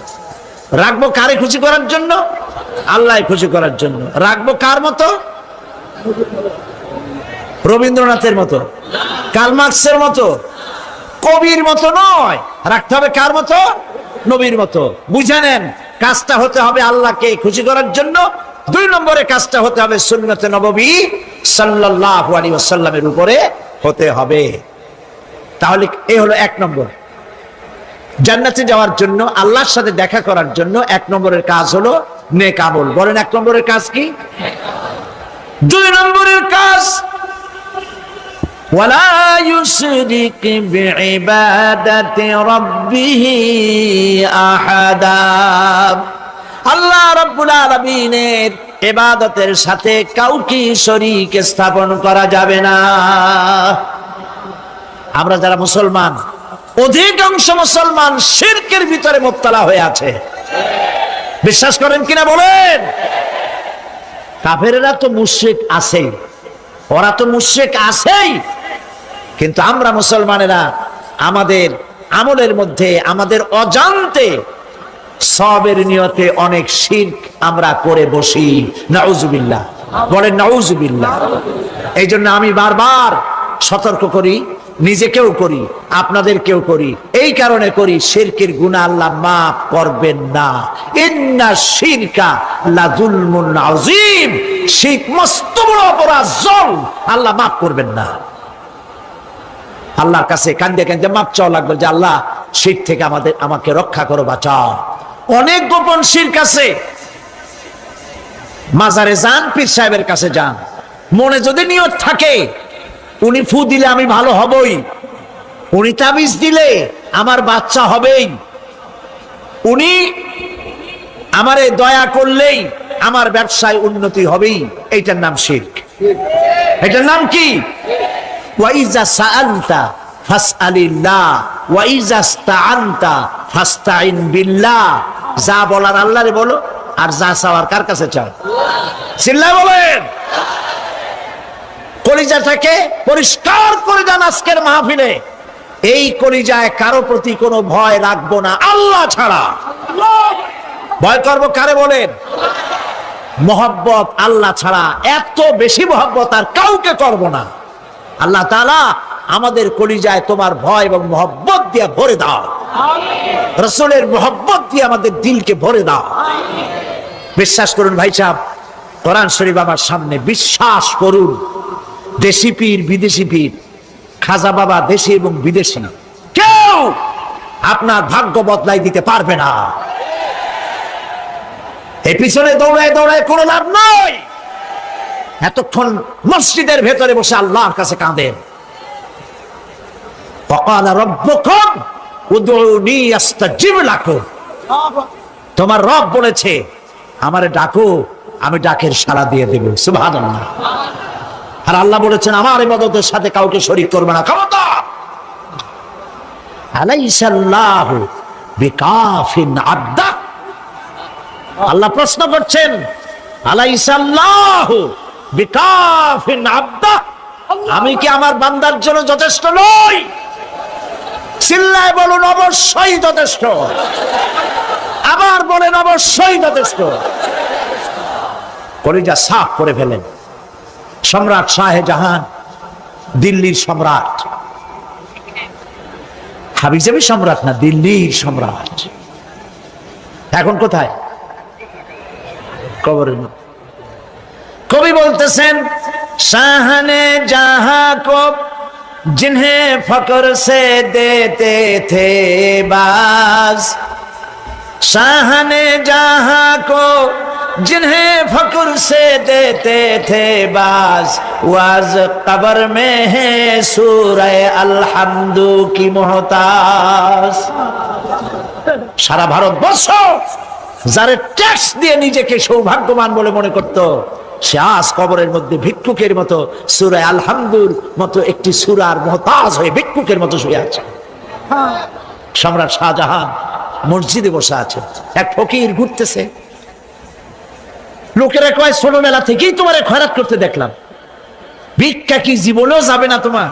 রাখবো কারে খুশি করার জন্য? আল্লাহ খুশি করার জন্য। রাখবো কার মতো? রবীন্দ্রনাথের মতো, কার্ল মার্কসের মতো, কবির মতো নয়। রাখতে হবে কার মতো? নবীর মতো। বুঝে নেন, কাজটা হতে হবে আল্লাহকে খুশি করার জন্য। 2 নম্বরে কাজটা হতে হবে সুন্নতে নববী সাল্লাল্লাহু আলাইহি ওয়াসাল্লামের উপরে হতে হবে। তাহলে এই হলো 1 নম্বর। জান্নাতে যাওয়ার জন্য, আল্লাহর সাথে দেখা করার জন্য 1 নম্বরের কাজ হলো নেক আমল। বলেন 1 নম্বরের কাজ কি? 2 নম্বরের কাজ ওয়ালা ইউশরিক বিইবাদাতি রাব্বিহি আহাদা। আল্লাহ রাব্বুল আলামিনের ইবাদতের সাথে কাউকে শরীক স্থাপন করা যাবে না। আমরা যারা মুসলমান, অধিকাংশ মুসলমান শিরকের ভিতরে মুবতালা হয়ে আছে। বিশ্বাস করেন কিনা বলেন? কাফেরেরা তো মুশরিক আছেই, ওরা তো মুশরিক আছেই, কিন্তু আমরা মুসলমানেরা আমাদের আমলের মধ্যে, আমাদের অজান্তে সওয়াবের নিয়তে অনেক শিরক আমরা করে বসি। নাউজুবিল্লাহ, বলেন নাউজুবিল্লাহ। এই জন্য আমি বারবার সতর্ক করি, নিজেকেও করি, আপনাদেরকেও করি। এই কারণে করি, শিরকের গুনাহ আল্লাহ মাফ করবেন না। ইন্না শিরকা লাযুলমুন আযীম। শিরক মস্ত বড় অপরাধ, জল, আল্লাহ মাফ করবেন না। আল্লাহর কাছে কান্দে কান্দে মাপ চাওয়া লাগবে যে আল্লাহ শিরক থেকে আমাকে রক্ষা করো, বাঁচাও। অনেক গোপন শিরক আছে। মাজারে যান, পীর সাহেবের কাছে যান, মনে যদি নিয়ত থাকে উনি ফু দিলে আমি ভালো হবই, উনি তাবিজ দিলে আমার বাচ্চা হবেই, উনি আমারে দয়া করলেই আমার ব্যবসায় উন্নতি হবেই, এইটার নাম শিরক। এটার নাম কি? ওয়া ইযা সাআলতা ফাসআলিল্লাহ ওয়া ইযা ইসতাআনতা ফাসতাইন বিল্লাহ। যা বলার আল্লাহরে বলো, আর যা চাওয়ার কার কাছে চাও? চিল্লায় বলেন। কলিজাটাকে পরিষ্কার করে যান আজকের মাহফিলে। এই কলিজায় কারো প্রতি কোনো ভয় রাখবো না আল্লাহ ছাড়া। ভয় করবো কারে বলেন? মহব্বত আল্লাহ ছাড়া, এত বেশি মহব্বত আর কাউকে করব না। আল্লাহ তাআলা আমাদের কলিজায় তোমার ভয় এবং মহব্বত দিয়ে ভরে দাও। রাসূলের মহব্বত দিয়ে আমাদের দিলকে ভরে দাও। বিশ্বাস করুন ভাই সাহেব, কোরআন শরীফ আমার সামনে, বিশ্বাস করুন। দেশি পীর, বিদেশি পীর, খাজা বাবা দেশি এবং বিদেশি, কেউ আপনার ভাগ্য বদলাই দিতে পারবে না। এই পিছনে দৌড়ায় দৌড়ায় কোনো লাভ নয়। এতক্ষণ মসজিদের ভেতরে বসে আল্লাহর কাছে কাঁদেন। ওয়াকালা রাব্বুকুম উদউনি আস্তাজিব লাকুম। তোমার রব বলেছে আমারে ডাকো, আমি ডাকের সাড়া দিয়ে দেব। সুবহানাল্লাহ। আর আল্লাহ বলেছেন আমার ইবাদতের সাথে কাউকে শরীক করবে না। খবরদার। আলাইসাল্লাহু বিকাফিন আবদা। আল্লাহ প্রশ্ন করছেন, আলাইসাল্লাহু বিকাফিন আবদা, আমি কি আমার বান্দার জন্য যথেষ্ট নই? চিল্লায় বলুন অবশ্যই যথেষ্ট। আবার বলেন অবশ্যই যথেষ্ট। কলিজা সাফ করে ফেলেন। সম্রাট শাহজাহান, দিল্লির সম্রাট, হাবিজাবি সম্রাট না, দিল্লির সম্রাট। এখন কোথায়? কবরের মধ্যে। কবি বলতেছেন, শাহনে জাহাं को जिन्हें फक्र से देते थे बाज, शाहने जहां को जिन्हें फक्र से देते थे बाज, वाज कब्र में है सूरह अलहम्दु की मोहताज। সারা ভারতবর্ষ যারা ট্যাক্স দিয়ে নিজেকে সৌভাগ্যবান বলে মনে করত, সে আজ কবরের মধ্যে ভিক্ষুকের মতো সূরা আলহামদুর মতো একটি সূরার মুহতাজ হয়ে ভিক্ষুকের মতো শুয়ে আছে। সম্রাট শাহজাহান মসজিদে বসে আছে, এক ফকির ঘুরতেছে। লোকেরা কয় ছোটবেলা থেকেই তোমার খয়রাত করতে দেখলাম, ভিক্ষা কি জীবনেও যাবে না তোমার?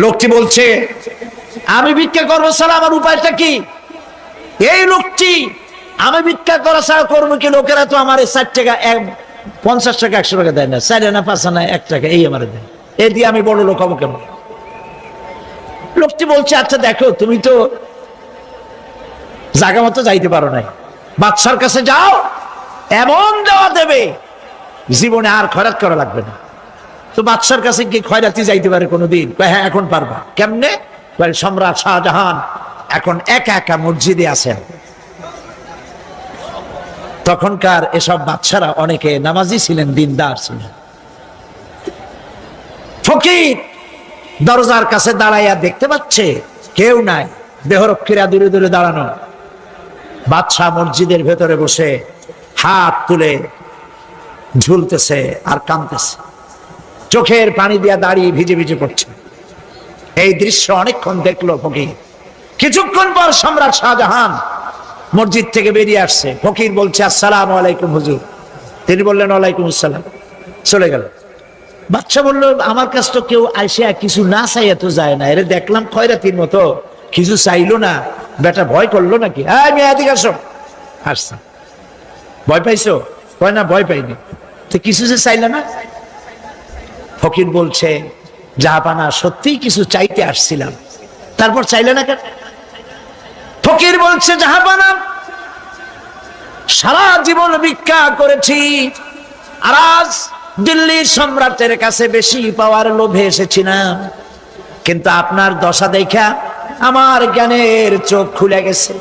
লোকটি বলছে, আমি ভিক্ষা করবো ছাড়া আমার উপায়টা কি? এই লোকটি আমি ভিক্ষা করা ছাড়া করবো কি? লোকেরা তো আমার 60 টাকা 50 টাকা 100 টাকা দেয় না, 4 আনা 5 আনা 1 টাকা এই আমার দেয়, এই দিয়ে আমি বড় লোক হবো কেমন? লোকটি বলছে আচ্ছা দেখো, তুমি তো জায়গা মতো যাইতে পারো নাই, বাদশার কাছে যাও, এমন দেওয়া দেবে জীবনে আর খয়রাত করা লাগবে না। তো বাদশার কাছে কি খয়রাতি যাইতে পারে কোনোদিন? হ্যাঁ এখন পারবা। কেমনে? সম্রাট শাহজাহান এখন একা একা মসজিদে আছেন। তখনকার এসব বাদশারা অনেকে নামাজি ছিলেন, দিনদার ছিলেন। ফকির দরজার কাছে দাঁড়াইয়া দেখতে পাচ্ছে কেউ নাই, দেহরক্ষীরা দূরে দূরে দাঁড়ানো। বাদশাহ মসজিদের ভেতরে বসে হাত তুলে ঝুলতেছে আর কাঁদতেছে, চোখের পানি দিয়া দাঁড়িয়ে ভিজে ভিজে পড়ছে। এই দৃশ্য অনেকক্ষণ দেখলো ফকির। কিছুক্ষণ পর সম্রাট শাহজাহান মসজিদ থেকে বেরিয়ে আসছে। ফকির বলছে আসসালামু আলাইকুম হুজুর। তিনি বললেন ওয়ালাইকুম আসসালাম, চলে গেল। বাদশা বলল আমার কাছে তো কেউ আইসা কিছু না চাইয়া তো যায় না, এর দেখলাম খয়রাতির মতো কিছু চাইলো না, বেটা ভয় করলো নাকি? হ্যাঁ আমি এদিকে আসো। আসছে, ভয় পাইছো? কয় না ভয় পাইনি। তো কিছু যে চাইলে না? ফকির বলছে জাহাপানা সত্যিই কিছু চাইতে আসছিলাম। তারপর চাইলে না কেন? ফকির বলছে জাহাপানা সারা জীবন ভিক্ষা করেছি, আর আজ দিল্লির সম্রাটের কাছে বেশি পাওয়ার লোভে এসেছিলাম, কিন্তু আপনার দশা দেখা আমার জ্ঞানের চোখ খুলে গেছে।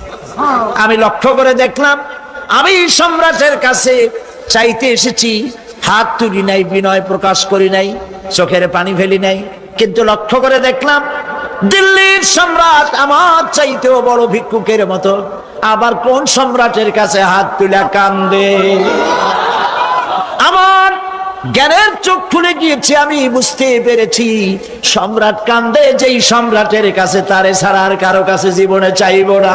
আমি লক্ষ্য করে দেখলাম আমি সম্রাটের কাছে চাইতে এসেছি, হাত তুলি নাই, বিনয় প্রকাশ করি নাই, চোখের পানি ফেলি নাই, কিন্তু লক্ষ্য করে দেখলাম দিল্লির সম্রাট আমার চাইতেও বড় ভিক্ষুকের মতো। আবার কোন সম্রাটের কাছে হাত তুলে কান্দে? আমার জ্ঞানের চোখ খুলে গিয়েছে, আমি বুঝতে পেরেছি সম্রাট কান্দে যেই সম্রাটের কাছে, তারে ছাড়া আর কারো কাছে জীবনে চাইব না।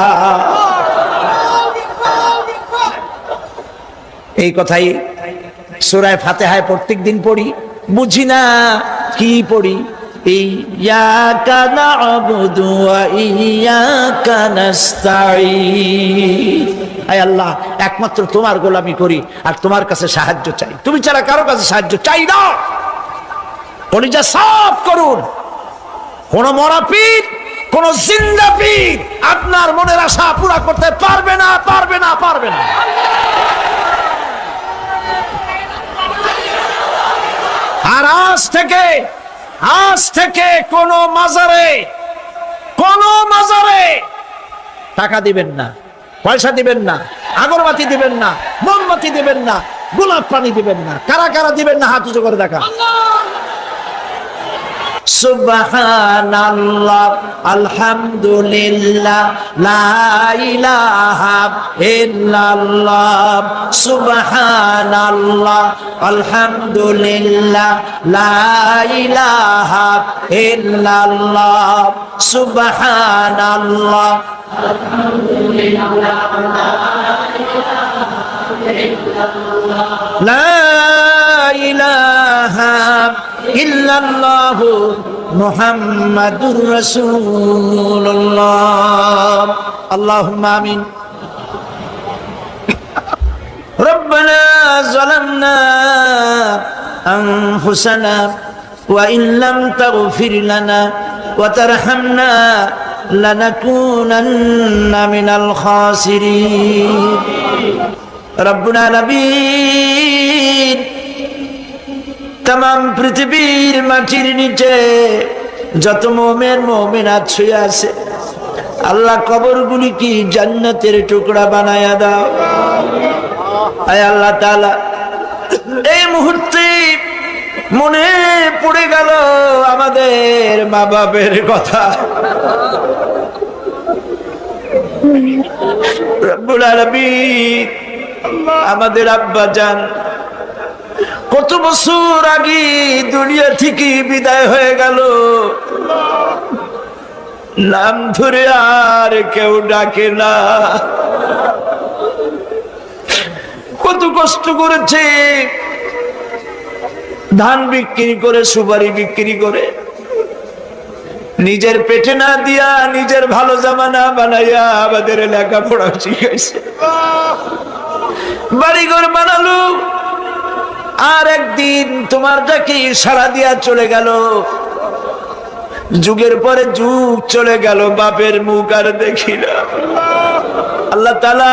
এই কথাই সূরা ফাতিহায় প্রত্যেক দিন পড়ি, বুঝি না কি পড়ি। ইয়াকা না'বুদু ওয়া ইয়াকা নাস্তাঈন। আয় আল্লাহ, একমাত্র তোমার গোলামি করি আর তোমার কাছে সাহায্য চাই, তুমি ছাড়া কারো কাছে সাহায্য চাই না। কলিজা সাফ করুন। কোন মরা পীর, কোন জিন্দা পীর আপনার মনের আশা পুরা করতে পারবে না, পারবে না, পারবে না। আর আজ থেকে কোন মাজারে টাকা দিবেন না, পয়সা দিবেন না, আগরবাতি দিবেন না, মোমবাতি দিবেন না, গোলাপ পানি দিবেন না। কারা কারা দিবেন না হাত উঁচু করে দেখা। সুবহানাল্লাহ, আলহামদুলিল্লাহ, লা ইলাহা ইল্লাল্লাহ। সুবহানাল্লাহ, আলহামদুলিল্লাহ, লা ইলাহা ইল্লাল্লাহ। সুবহানাল্লাহ, আলহামদুলিল্লাহ, লা ইলাহা ইল্লাল্লাহু মুহাম্মাদুর রাসূলুল্লাহ। আল্লাহুম্মা আমিন। রব্বানা যালামনা আনফুসানা ওয়া ইন লাম তাগফির লানা ওয়া তারহামনা লানাকুনান্না মিনাল খাসিরিন। রব্বুল আলামিন, তাম পৃথিবীর মাটির নিচে যত মুমিন মুমিনাত শুয়ে আছে, আল্লাহ কবরগুলি কি জান্নাতের টুকরা বানায়া দাও। আয় আল্লাহ তাআলা, এই মুহূর্তে মনে পড়ে গেল আমাদের মা বাপের কথা। রব্বুল আলামিন, আমাদের আব্বা জান কত বছর আগে দুনিয়া থেকে বিদায় হয়ে গেল, নাম ধরে আর কেউ ডাকে না। কত কষ্ট করেছে, ধান বিক্রি করে, সুপারি বিক্রি করে নিজের পেটে না দিয়া নিজের ভালো জামা না বানাইয়া আমাদের লেখাপড়া শিখাইছে, বাড়িঘর বানালো, আর একদিন তোমার ডাকে সাড়া দিয়া চলে গেল। যুগের পরে যুগ চলে গেল, বাপের মুখ আর দেখি না। আল্লাহ তাআলা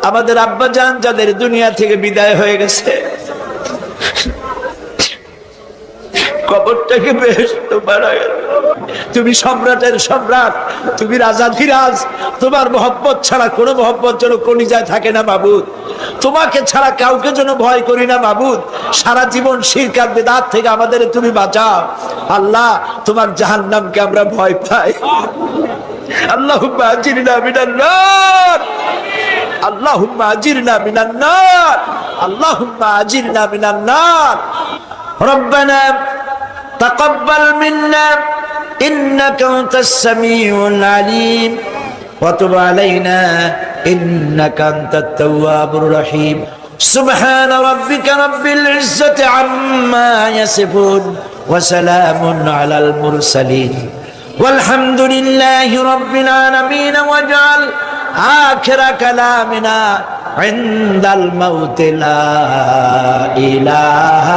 আমাদের আব্বাজান যাদের দুনিয়া থেকে বিদায় হয়ে গেছে, কবরটাকে বেহেশত বানায়। তুমি সম্রাটের সম্রাট, তুমি রাজাধিরাজ, তোমার মহব্বত ছাড়া কোনো মহব্বত যেন কলিজায় থাকে না মাবুদ। তোমাকে ছাড়া কাউকে যেন ভয় করি না মাবুদ। সারা জীবন শিরক আর বিদআত থেকে আমাদের তুমি বাঁচাও আল্লাহ। তোমার জাহান্নামকে আমরা ভয় পাই। আল্লাহুম্মা আজিরনা মিনান নার, আল্লাহুম্মা আজিরনা মিনান নার, আল্লাহুম্মা আজিরনা মিনান নার। রব্বানা তাকাব্বাল মিন্না إنك أنت السميع العليم وتب علينا إنك أنت التواب الرحيم سبحان ربك رب العزة عما يصفون وسلام على المرسلين والحمد لله رب العالمين واجعل آخر كلامنا عند الموت لا إله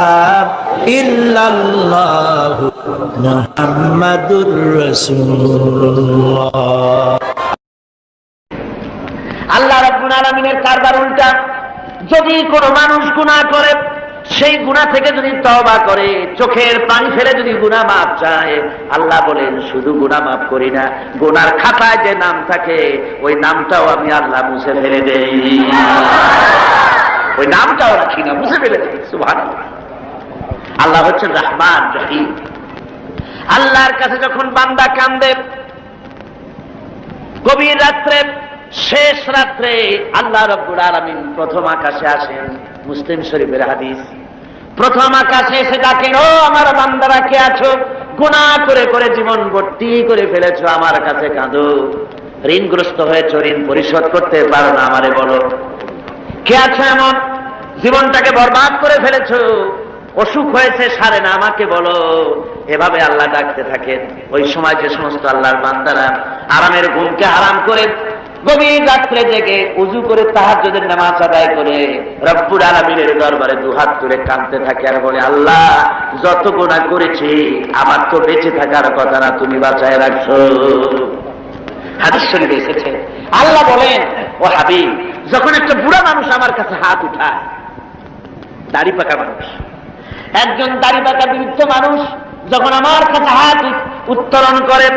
إلا الله মুহাম্মাদুর রাসূলুল্লাহ। আল্লাহ রাব্বুল আলামিনের কারবার উল্টা। যদি কোনো মানুষ গুনাহ করে, সেই গুনাহ থেকে যদি তওবা করে, চোখের পানি ফেলে যদি গুনাহ মাফ চায়, আল্লাহ বলেন শুধু গুনাহ মাফ করি না, গুনার খাতায় যে নাম থাকে ওই নামটাও আমি আল্লাহ মুছে ফেলে দেই। ওই নামটাও রাখি না, মুছে ফেলে দেই। সুবহানাল্লাহ। আল্লাহ হচ্ছেন রহমান রহিম। আল্লাহর কাছে যখন বান্দা কান্দে, গভীর রাত্রে, শেষ রাত্রে আল্লাহ রাব্বুল আলামিন প্রথম আকাশে আসেন। মুসলিম শরীফের হাদিস। প্রথম আকাশে এসে ডাকেন, ও আমার বান্দারা কে আছো? গুনাহ করে করে জীবন ভর্তি করে ফেলেছো, আমার কাছে কাঁদো। ঋণগ্রস্ত হয়েছো, ঋণ পরিশোধ করতে পারো না, আমারে বলো। কে আছো এমন জীবনটাকে বরবাদ করে ফেলেছো, অসুখ হয়েছে সারে না, আমাকে বলো। এভাবে আল্লাহ ডাকতে থাকেন। ওই সময় যে সমস্ত আল্লাহর বান্দারা আরামের ঘুমকে হারাম করে গভীর রাত্রে জেগে উযু করে তাহাজ্জুদের নামাজ আদায় করে রব্বুল আলামিনের দরবারে দুহাত তুলে কাঁদতে থাকে আর বলে, আল্লাহ যত গুনাহ করেছি আমার তো বেঁচে থাকার কথা না, তুমি বাঁচায় রাখছো। হাদিস শরীফে এসেছে, আল্লাহ বলেন, ও হাবিব, যখন একটা বুড়া মানুষ আমার কাছে হাত উঠায়, দাড়ি পাকা মানুষ, একজন দাড়ি পাকা বৃদ্ধ মানুষ যখন আমার কাছে হাত উত্তোলন করে,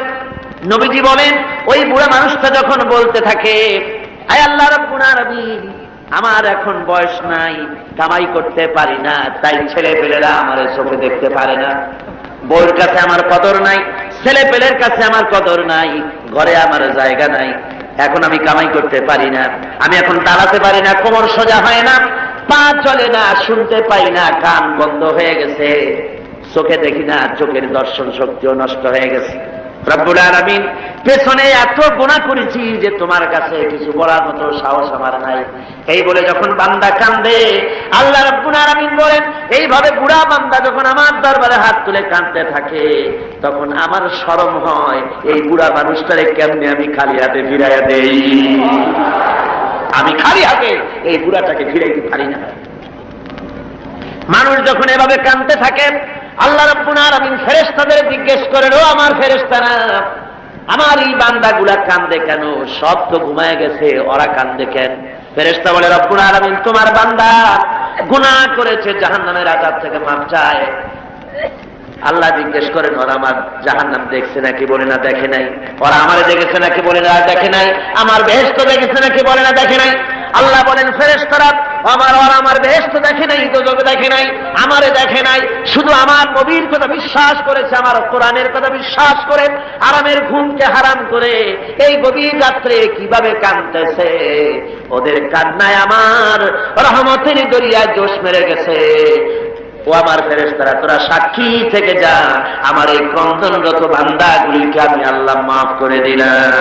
নবীজি বলেন ওই বুড়া মানুষটা যখন বলতে থাকে, আয় আল্লাহ রাব্বুল আলামিন, আমার এখন বয়স নাই, কামাই করতে পারি না, তাই ছেলে পেলেরা আমার চোখে দেখতে পারে না, বউর কাছে আমার কদর নাই, ছেলে পেলের কাছে আমার কদর নাই, ঘরে আমার জায়গা নাই, এখন আমি কামাই করতে পারি না, আমি এখন দাঁড়াতে পারি না, কোমর সোজা হয় না, পা চলে না, শুনতে পাই না, কান বন্ধ হয়ে গেছে, চোখে দেখি না, চোখের দর্শন শক্তিও নষ্ট হয়ে গেছে। রব্বুল আলামিন, পেছনে এত গুনাহ করেছি যে তোমার কাছে কিছু বলার মতো সাহস আমার নাই। এই বলে যখন বান্দা কান্দে, আল্লাহ রব্বুল আলামিন বলেন, এইভাবে বুড়া বান্দা যখন আমার দরবারে হাত তুলে কাঁদতে থাকে, তখন আমার শরম হয়, এই বুড়া মানুষটারে কেমনে আমি খালি হাতে ফিরাইয়া দেই। আমি খালি হাতে এই বুড়াটাকে ফিরাইতে পারি না। মানুষ যখন এভাবে কাঁদতে থাকে, আল্লাহ রাব্বুল আলামিন ফেরেশতাদের জিজ্ঞেস করেন, ও আমার ফেরেশতারা, আমার এই বান্দাগুলা কান্দে কেন? সব তো ঘুমায় গেছে, ওরা কান্দে কেন? ফেরেশতা বলে, রব্বুল আলামিন, তোমার বান্দা গুনাহ করেছে, জাহান্নামের আযাব থেকে মাফ চায়। আল্লাহ জিজ্ঞেস করেন, ওরা আমার জাহান্নাম দেখছে নাকি? বলে না, দেখে নাই। ওরা আমারে দেখেছে নাকি? বলে না, দেখে নাই। আমার বেহেশত দেখেছে নাকি? বলে না, দেখে নাই। আল্লাহ বলেন, ফেরেশতারা আমার বেহেশত দেখে নাই, দোজখ দেখে নাই, আমারে দেখে নাই, শুধু আমার নবীর কথা বিশ্বাস করেছে, আমার কোরআনের কথা বিশ্বাস করে আরামের ঘুমকে হারাম করে এই গভীর রাত্রে কিভাবে কাঁদতেছে, ওদের কান্নায় আমার রহমতের দরিয়ায় জোশ মেরে গেছে। ও আমার ফেরেশতারা, তোরা সাক্ষী থেকে যা, আমার এই ক্রন্দনরত বান্দাগুলিকে আমি আল্লাহ মাফ করে দিলাম।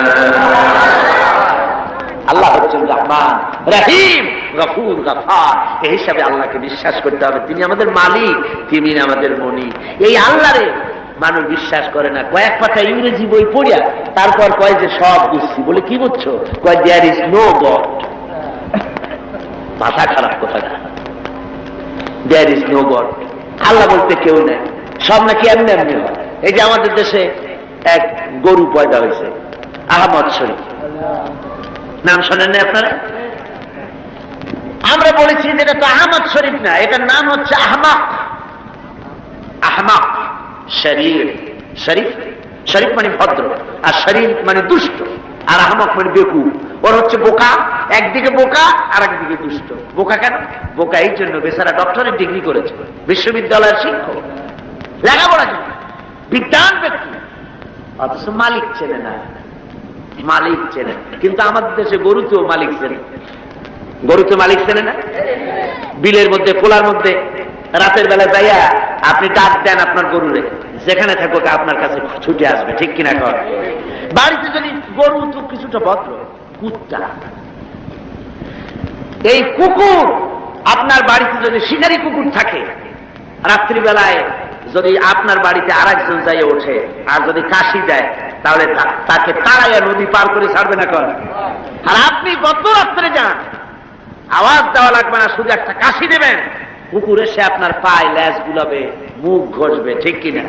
আল্লাহ হচ্ছেন রহমান রহিম গফুর গফার। এই হিসাবে আল্লাহকে বিশ্বাস করতে হবে, তিনি আমাদের মালিক, তিনি আমাদের মনি। এই আল্লাহরে মানুষ বিশ্বাস করে না। কয়েক পাতা ইংরেজি বই পড়িয়া তারপর কয় যে সব বুঝছি। বলে কি বুঝছো? কয় দেয়ার ইজ নো গড। মাথা খারাপ কথা। দেয়ার ইজ নো গড, আল্লাহ বলতে কেউ নেই, সব নাকি এমনি এমনি হয়। এই যে আমাদের দেশে এক গরু পয়দা হয়েছে, আহমদ শরীফ, নাম শোনেন না আপনারা? আমরা বলেছি যে এটা তো আহমদ শরীফ না, এটার নাম হচ্ছে আহমাক। আহমাক শরীফ, শরীফ শরীফ মানে ভদ্র, আর শরীফ মানে দুষ্ট, আর আহমক মানে বেকুব। ওর হচ্ছে বোকা, একদিকে বোকা আর একদিকে দুষ্ট। বোকা কেন? বোকা এই জন্য বেচারা ডক্টরের ডিগ্রি করেছে, বিশ্ববিদ্যালয়ের শিক্ষক, লেখাপড়া জন্য বিজ্ঞান ব্যক্তি, অথচ মালিক চেনে না। মালিক চেনে, কিন্তু আমাদের দেশে গরুতেও মালিক চেনে। গরুতে মালিক চেনে না। বিলের মধ্যে, পোলার মধ্যে রাতের বেলা যাইয়া আপনি ডাক দেন আপনার গরুরে, যেখানে থাকুক আপনার কাছে ছুটে আসবে, ঠিক কিনা কর? বাড়িতে যদি গরু তো কিছুটা ভদ্র, কুত্তা, এই কুকুর আপনার বাড়িতে যদি শিকারী কুকুর থাকে, রাত্রিবেলায় যদি আপনার বাড়িতে আরেকজন যাইয়ে ওঠে আর যদি কাশি দেয়, তাহলে তাকে তাড়াইয়া নদী পার করে ছাড়বে না কর? আর আপনি গত রাত্রে যান, আওয়াজ দেওয়া লাগবে না, শুধু একটা কাশি দেবেন, কুকুর এসে আপনার পায়ে ল্যাজ গুলাবে, মুখ ঘষবে, ঠিক কিনা?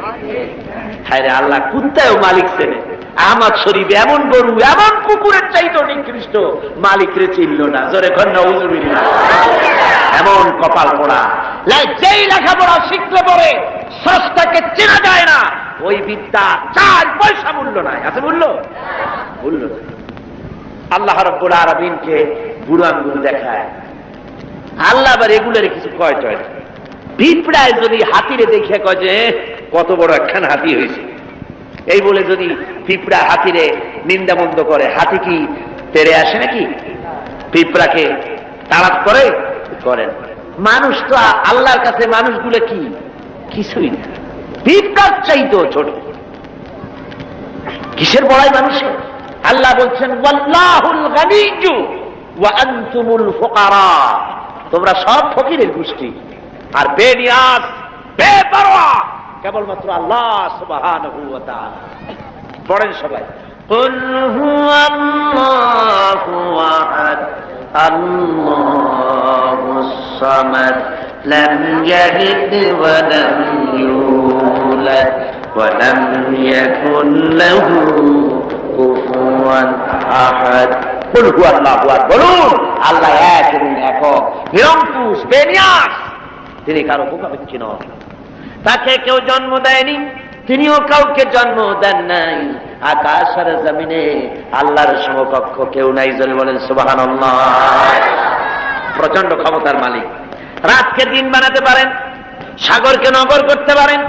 হ্যাঁ রে আল্লাহ, কুত্তায়ও মালিক চেনে। আহমদ শরীফ এমন গরু, এমন কুকুরের চাইতো নিকৃষ্ট, মালিকরে চিনল না। জোরে কন্যা উজুবিল্লাহ। এমন কপাল পোড়া। যেই লেখাপড়া শিখলে পরে স্রষ্টাকে চেনা যায় না, ওই বিদ্যা 4 পয়সা মূল্য নাই। আছে মূল্য? মূল্য নাই। আল্লাহ রাব্বুল আলামিনকে বুড়ো আঙ্গুল দেখায়। আল্লাহ আবার এগুলোর কিছু কয় টয় না। পিঁপড়ায় যদি হাতিরে দেখে কয় যে কত বড় একখান হাতি হয়েছে, এই বলে যদি পিঁপড়া হাতিরে নিন্দামন্দ করে, হাতি কি তেড়ে আসে নাকি? পিঁপড়াকে তাড়াত করে? করেন। মানুষ তো আল্লাহর কাছে মানুষগুলো কি? কিছুই না, পিঁপড়ার চাইতো ছোট। কিসের বড়াই মানুষের? আল্লাহ বলছেন ওয়াল্লাহুল গানিয়্যু ওয়া আনতুমুল ফুকারা, তোমরা সব ফকিরের গোষ্ঠী আর বেনিয়াজ, বেপরোয়া কেবলমাত্র আল্লাহ সুবহানাহু ওয়া তাআলা। পড়েন সবাই, কুল হুয়াল্লাহু আহাদ আল্লাহুস সামাদ লাম ইয়ালিদ ওয়া লাম ইউলাদ ওয়া লাম ইয়াকুল লাহু কুফুয়ান আহাদ। কুল হুয়াল্লাহু আহাদ, বলুন আল্লাহ এক এবং একক, নিরঙ্কুশ, বেনিয়াজ, তিনি কারো মুখাপেক্ষী নন। তাকে কেউ জন্ম দেয়নি, তিনিও কাউকে জন্ম দেন নাই। আকাশ আর জমিনে আল্লাহর সমকক্ষ কেউ নাই। জোরে বলেন সুবহানাল্লাহ। প্রচন্ড ক্ষমতার মালিক। রাতকে দিন বানাতে পারেন, সাগরকে নগর করতে পারেন,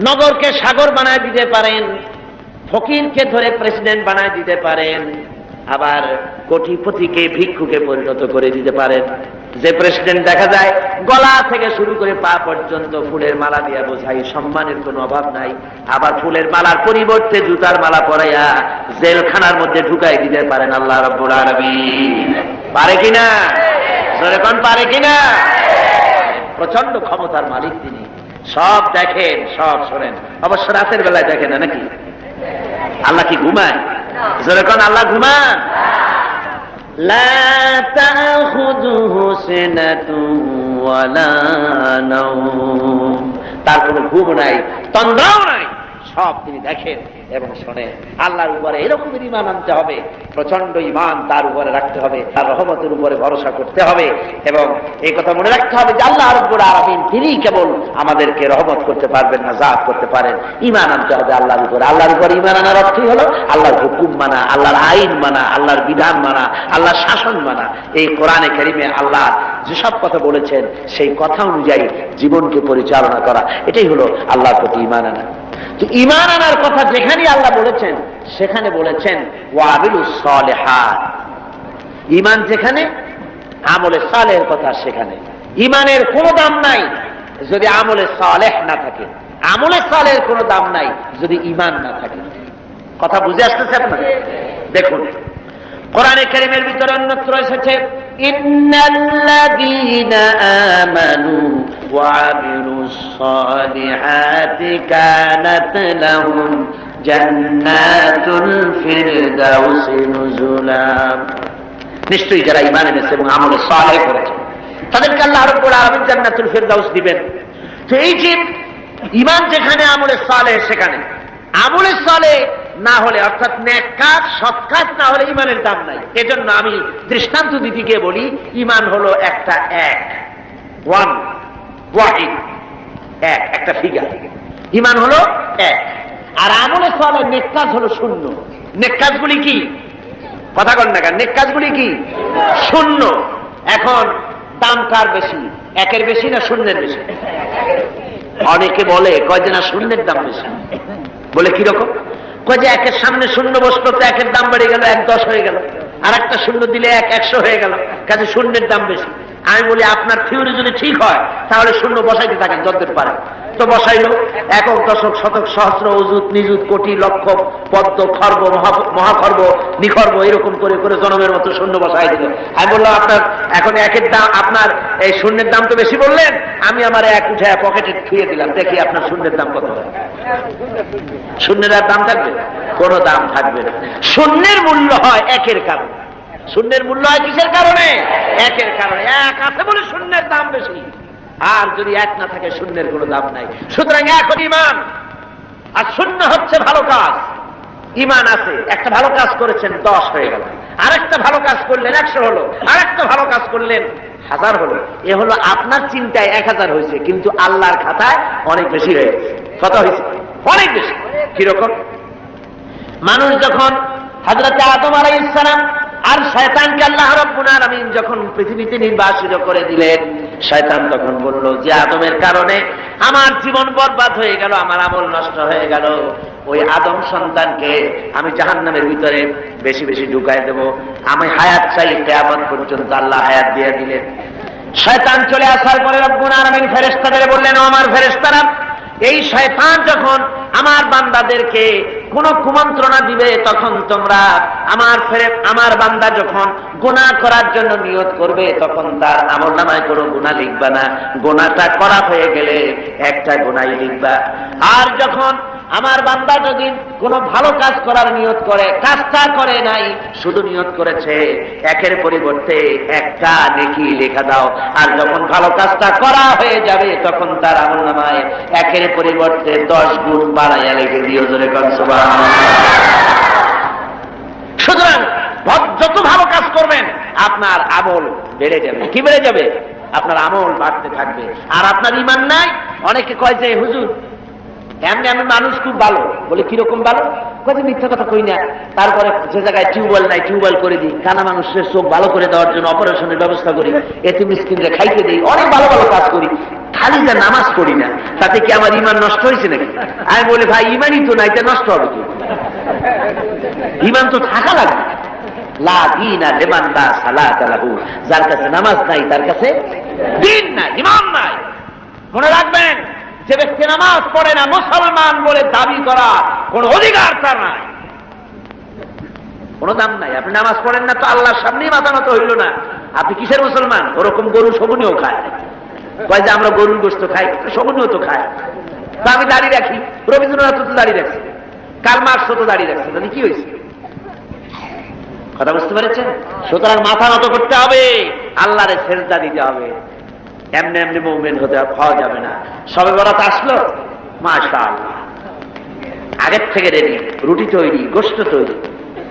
নগরকে সাগর বানায় দিতে পারেন, ফকিরকে ধরে প্রেসিডেন্ট বানায় দিতে পারেন, আবার কোটিপতিকে ভিক্ষুকে পরিণত করে দিতে পারেন। যে প্রেসিডেন্ট দেখা যায় গলা থেকে শুরু করে পা পর্যন্ত ফুলের মালা দিয়ে বোঝাই, সম্মানের কোনো অভাব নাই। আবার ফুলের মালার পরিবর্তে জুতার মালা পরাইয়া জেলখানার মধ্যে ঢুকাই দিতে পারেন আল্লাহ রাব্বুল আলামিন। পারে কিনা? জোরে কোন পারে কিনা? প্রচন্ড ক্ষমতার মালিক তিনি। সব দেখেন, সব শোনেন। অবশ্য রাতের বেলায় দেখেন না নাকি? আল্লাহ কি ঘুমায়? জোরে কোন আল্লাহ ঘুমান? লা তাখুযুহু সিনাতুন ওয়ালা নাওম, তার কোনো ঘুম নাই, তন্দ্রাও নাই, সব তিনি দেখেন এবং শোনেন। আল্লাহর উপরে এরকমের ঈমান আনতে হবে, প্রচন্ড ঈমান তার উপরে রাখতে হবে, তার রহমতের উপরে ভরসা করতে হবে এবং এই কথা মনে রাখতে হবে যে আল্লাহ রাব্বুল আলামিন তিনি কেবল আমাদেরকে রহমত করতে পারবেন না, জাত করতে পারেন। ঈমান আনতে হবে আল্লাহর উপরে। আল্লাহর উপর ঈমান আনার অর্থই হলো আল্লাহর হুকুম মানা, আল্লাহর আইন মানা, আল্লাহর বিধান মানা, আল্লাহর শাসন মানা। এই কোরআনে কারিমে আল্লাহ যেসব কথা বলেছেন সেই কথা অনুযায়ী জীবনকে পরিচালনা করা, এটাই হলো আল্লাহর প্রতি ঈমান আনা। তো ঈমান আনার কথা যেখানে আল্লাহ বলেছেন সেখানে বলেছেন ওয়াবিলুস সালিহাত। ঈমান যেখানে, আমলে সালেহের কথা সেখানে। ঈমানের কোনো দাম নাই যদি আমলে সালেহ না থাকে, আমলে সালেহের কোনো দাম নাই যদি ঈমান না থাকে। কথা বুঝে আসতেছে আপনার? দেখুন, কোরআনে কারীমের ভিতরে অন্যত্র এসেছে ইন্নাল্লাযীনা আমানু ওয়া আমিলুস সালিহাতি কানাত লাহুম জান্নাতুল ফিরদাউসি নুজুলা। নিশ্চয়ই যারা ঈমান এনেছে এবং আমল সালেহ করেছে তাদেরকে আল্লাহ রাব্বুল আলামিন জান্নাতুল ফিরদাউস দিবেন। তো এই যে ঈমান যেখানে আমলে সালেহ সেখানে, আমলে সালেহ না হলে অর্থাৎ নেক কাজ সৎ কাজ না হলে ঈমানের দাম নাই। এজন্য আমি দৃষ্টান্ত দিতে গিয়ে বলি ঈমান হলো একটা এক, ওয়ান, ওয়াহিদ, এক, একটা ফিগার। ঈমান হলো এক, আর আমলে সালেহ নেক কাজ হলো শূন্য। নেক কাজগুলি কি? কথা কন না কেন? নেক কাজগুলি কি? শূন্য। এখন দাম কার বেশি, একের বেশি না শূন্যের বেশি? অনেকে বলে কয় যে না শূন্যের দাম বেশি। বলে কিরকম? কয় যে একের সামনে শূন্য বসলো তো একের দাম বেড়ে গেল, 1-10 হয়ে গেল, আর একটা শূন্য দিলে 100 হয়ে গেল, কাজে শূন্যের দাম বেশি। আমি বলি আপনার থিওরি যদি ঠিক হয় তাহলে শূন্য বসাইতে থাকেন যতদূর পারে। তো বসাইলো একক, দশক, শতক, সহস্র, অযুত, নিযুত, কোটি, লক্ষ, পদ্ম, খর্ব, মহাখর্ব, নিখর্ব, এরকম করে করে জনমের মতো শূন্য বসাই দিল। আমি বললাম আপনার এখন একের দাম, আপনার এই শূন্যের দাম তো বেশি বললেন, আমি আমার এক উঠে পকেটে ছুঁয়ে দিলাম, দেখি আপনার শূন্যের দাম কত হয়। শূন্যের আর দাম থাকবে? কোন দাম থাকবে না। শূন্যের মূল্য হয় একের কারণে। শূন্যের মূল্য হয় কিসের কারণে? একের কারণে। এক আছে বলে শূন্যের দাম বেশি, আর যদি এক না থাকে শূন্যের কোনো দাম নাই। সুতরাং এখন ঈমান আর শূন্য হচ্ছে ভালো কাজ। ঈমান আছে, একটা ভালো কাজ করেছেন 10 হয়ে গেল, আরেকটা ভালো কাজ করলেন 100 হলো, আরেকটা ভালো কাজ করলেন 1000 হলো। এ হলো আপনার চিন্তায় 1000 হয়েছে, কিন্তু আল্লাহর খাতায় অনেক বেশি হয়ে গেছে। কত হয়েছে? অনেক বেশি। কিরকম? মানুষ যখন হযরত আদম আলাইহিস সালাম আর শয়তানকে আল্লাহ রাব্বুল আলামিন যখন পৃথিবীতে নির্বাসিত করে দিলেন, শয়তান তখন বলল যে আদমের কারণে আমার জীবন বরবাদ হয়ে গেল, আমার আমল নষ্ট হয়ে গেল, ওই আদম সন্তানকে আমি জাহান্নামের ভিতরে বেশি বেশি ঢুকাই দেব, আমি হায়াত চাই কিয়ামত পর্যন্ত। আল্লাহ হায়াত দিয়ে দিলেন। শয়তান চলে আসার পরে রব্বুল আলামিন ফেরেশতাদের বললেন, ও আমার ফেরেশতারা, এই শয়তান যখন আমার বান্দাদেরকে কোন কুমন্ত্রণা দিবে তখন তোমরা আমার বান্দা যখন গুনাহ করার জন্য নিয়ত করবে তখন তার আমলনামায় কোনো গুনাহ লিখবা না, গুনাহটা করা হয়ে গেলে একটা গুনাহই লিখবা। আর যখন আমার বান্দা যদি কোনো ভালো কাজ করার নিয়ত করে, কাজটা করে নাই, শুধু নিয়ত করেছে, একের পরিবর্তে একটা নেকি লেখা দাও। আর যখন ভালো কাজটা করা হয়ে যাবে তখন তার আমলনামায় একের পরিবর্তে 10 গুণ বাড়াইয়া লিখে দিও। জোরে কোন সুবহানাল্লাহ। সুতরাং যত ভালো কাজ করবেন আপনার আমল বেড়ে যাবে। কি বেড়ে যাবে? আপনার আমল বাড়তে থাকবে। আর আপনার ঈমান নাই। অনেকে কয় যে হুজুর এমনি আমি মানুষ খুব ভালো। বলে কিরকম ভালো? কয়ে মিথ্যা কথা কই না, তারপরে যে জায়গায় টিউবওয়েল নাই টিউবওয়েল করে দিই, কানা মানুষের চোখ ভালো করে দেওয়ার জন্য অপারেশনের ব্যবস্থা করি, এতে মিসকিনরে খাইতে দিই, অনেক ভালো ভালো কাজ করি, খালি যা নামাজ পড়ি না, তাতে কি আমার ঈমান নষ্ট হয়েছে নাকি? আমি বলি ভাই ঈমানই তো নাই, তা নষ্ট হবে কি? ঈমান তো থাকা লাগবে। লা দীনা লিমান লা সালাতা লাহু, যার কাছে নামাজ নাই তার কাছে দ্বীন নাই, ঈমান নাই। মনে রাখবেন, যে ব্যক্তি নামাজ পড়ে না, মুসলমান বলে দাবি করা কোন অধিকার তার নাই, কোন দাম নাই। আপনি নামাজ পড়েন না তো আল্লাহর সামনেই মাথা নত হইল না, আপনি কিসের মুসলমান? ওরকম গরু শগুনিও খায়। কয় যে আমরা গরুর গোশত খাই, শগুনিও তো খায়। তো আমি দাড়ি রাখি, রবীন্দ্রনাথ তো দাড়ি রাখছে, কার্ল মার্কস তো দাড়ি রাখছে, তাহলে কি হয়েছে? কথা বুঝতে পেরেছেন? সুতরাং মাথা নত করতে হবে, আল্লাহরে সেজদা দিতে হবে। এমনি এমনি মুভমেন্ট হতে পাওয়া যাবে না। সবে বরাত আসলো, মাশাআল্লাহ, আগের থেকে রেডি, রুটি তৈরি, গোশত তৈরি,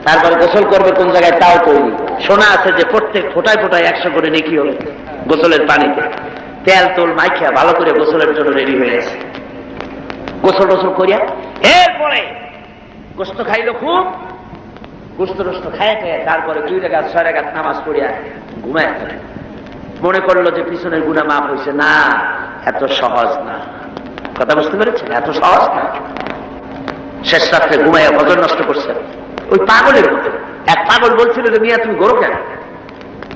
তারপরে গোসল করবে কোন জায়গায় তাও তৈরি। শোনা আছে যে প্রত্যেক ফোটায় ফোটায় 100 করে নেকি হবে গোসলের পানিতে। তেল তোল মাইখা ভালো করে গোসলের জন্য রেডি হয়ে গেছে। গোসল টোসল করিয়া এরপরে গোশত খাইলো খুব, গোশত টোস্ত খায় খায়, তারপরে 2 রাকাত 6 রাকাত নামাজ পড়িয়া ঘুমায়। মনে করলো যে পিছনের গুনাহ মাফ হয়েছে। না, এত সহজ না। কথা বুঝতে পেরেছেন? এত সহজ না। শেষ রাত্রে ঘুমাইয়া ফজর নষ্ট করছে ওই পাগলের মতো। এক পাগল বলছিল যে মিয়া তুমি গরু কেন?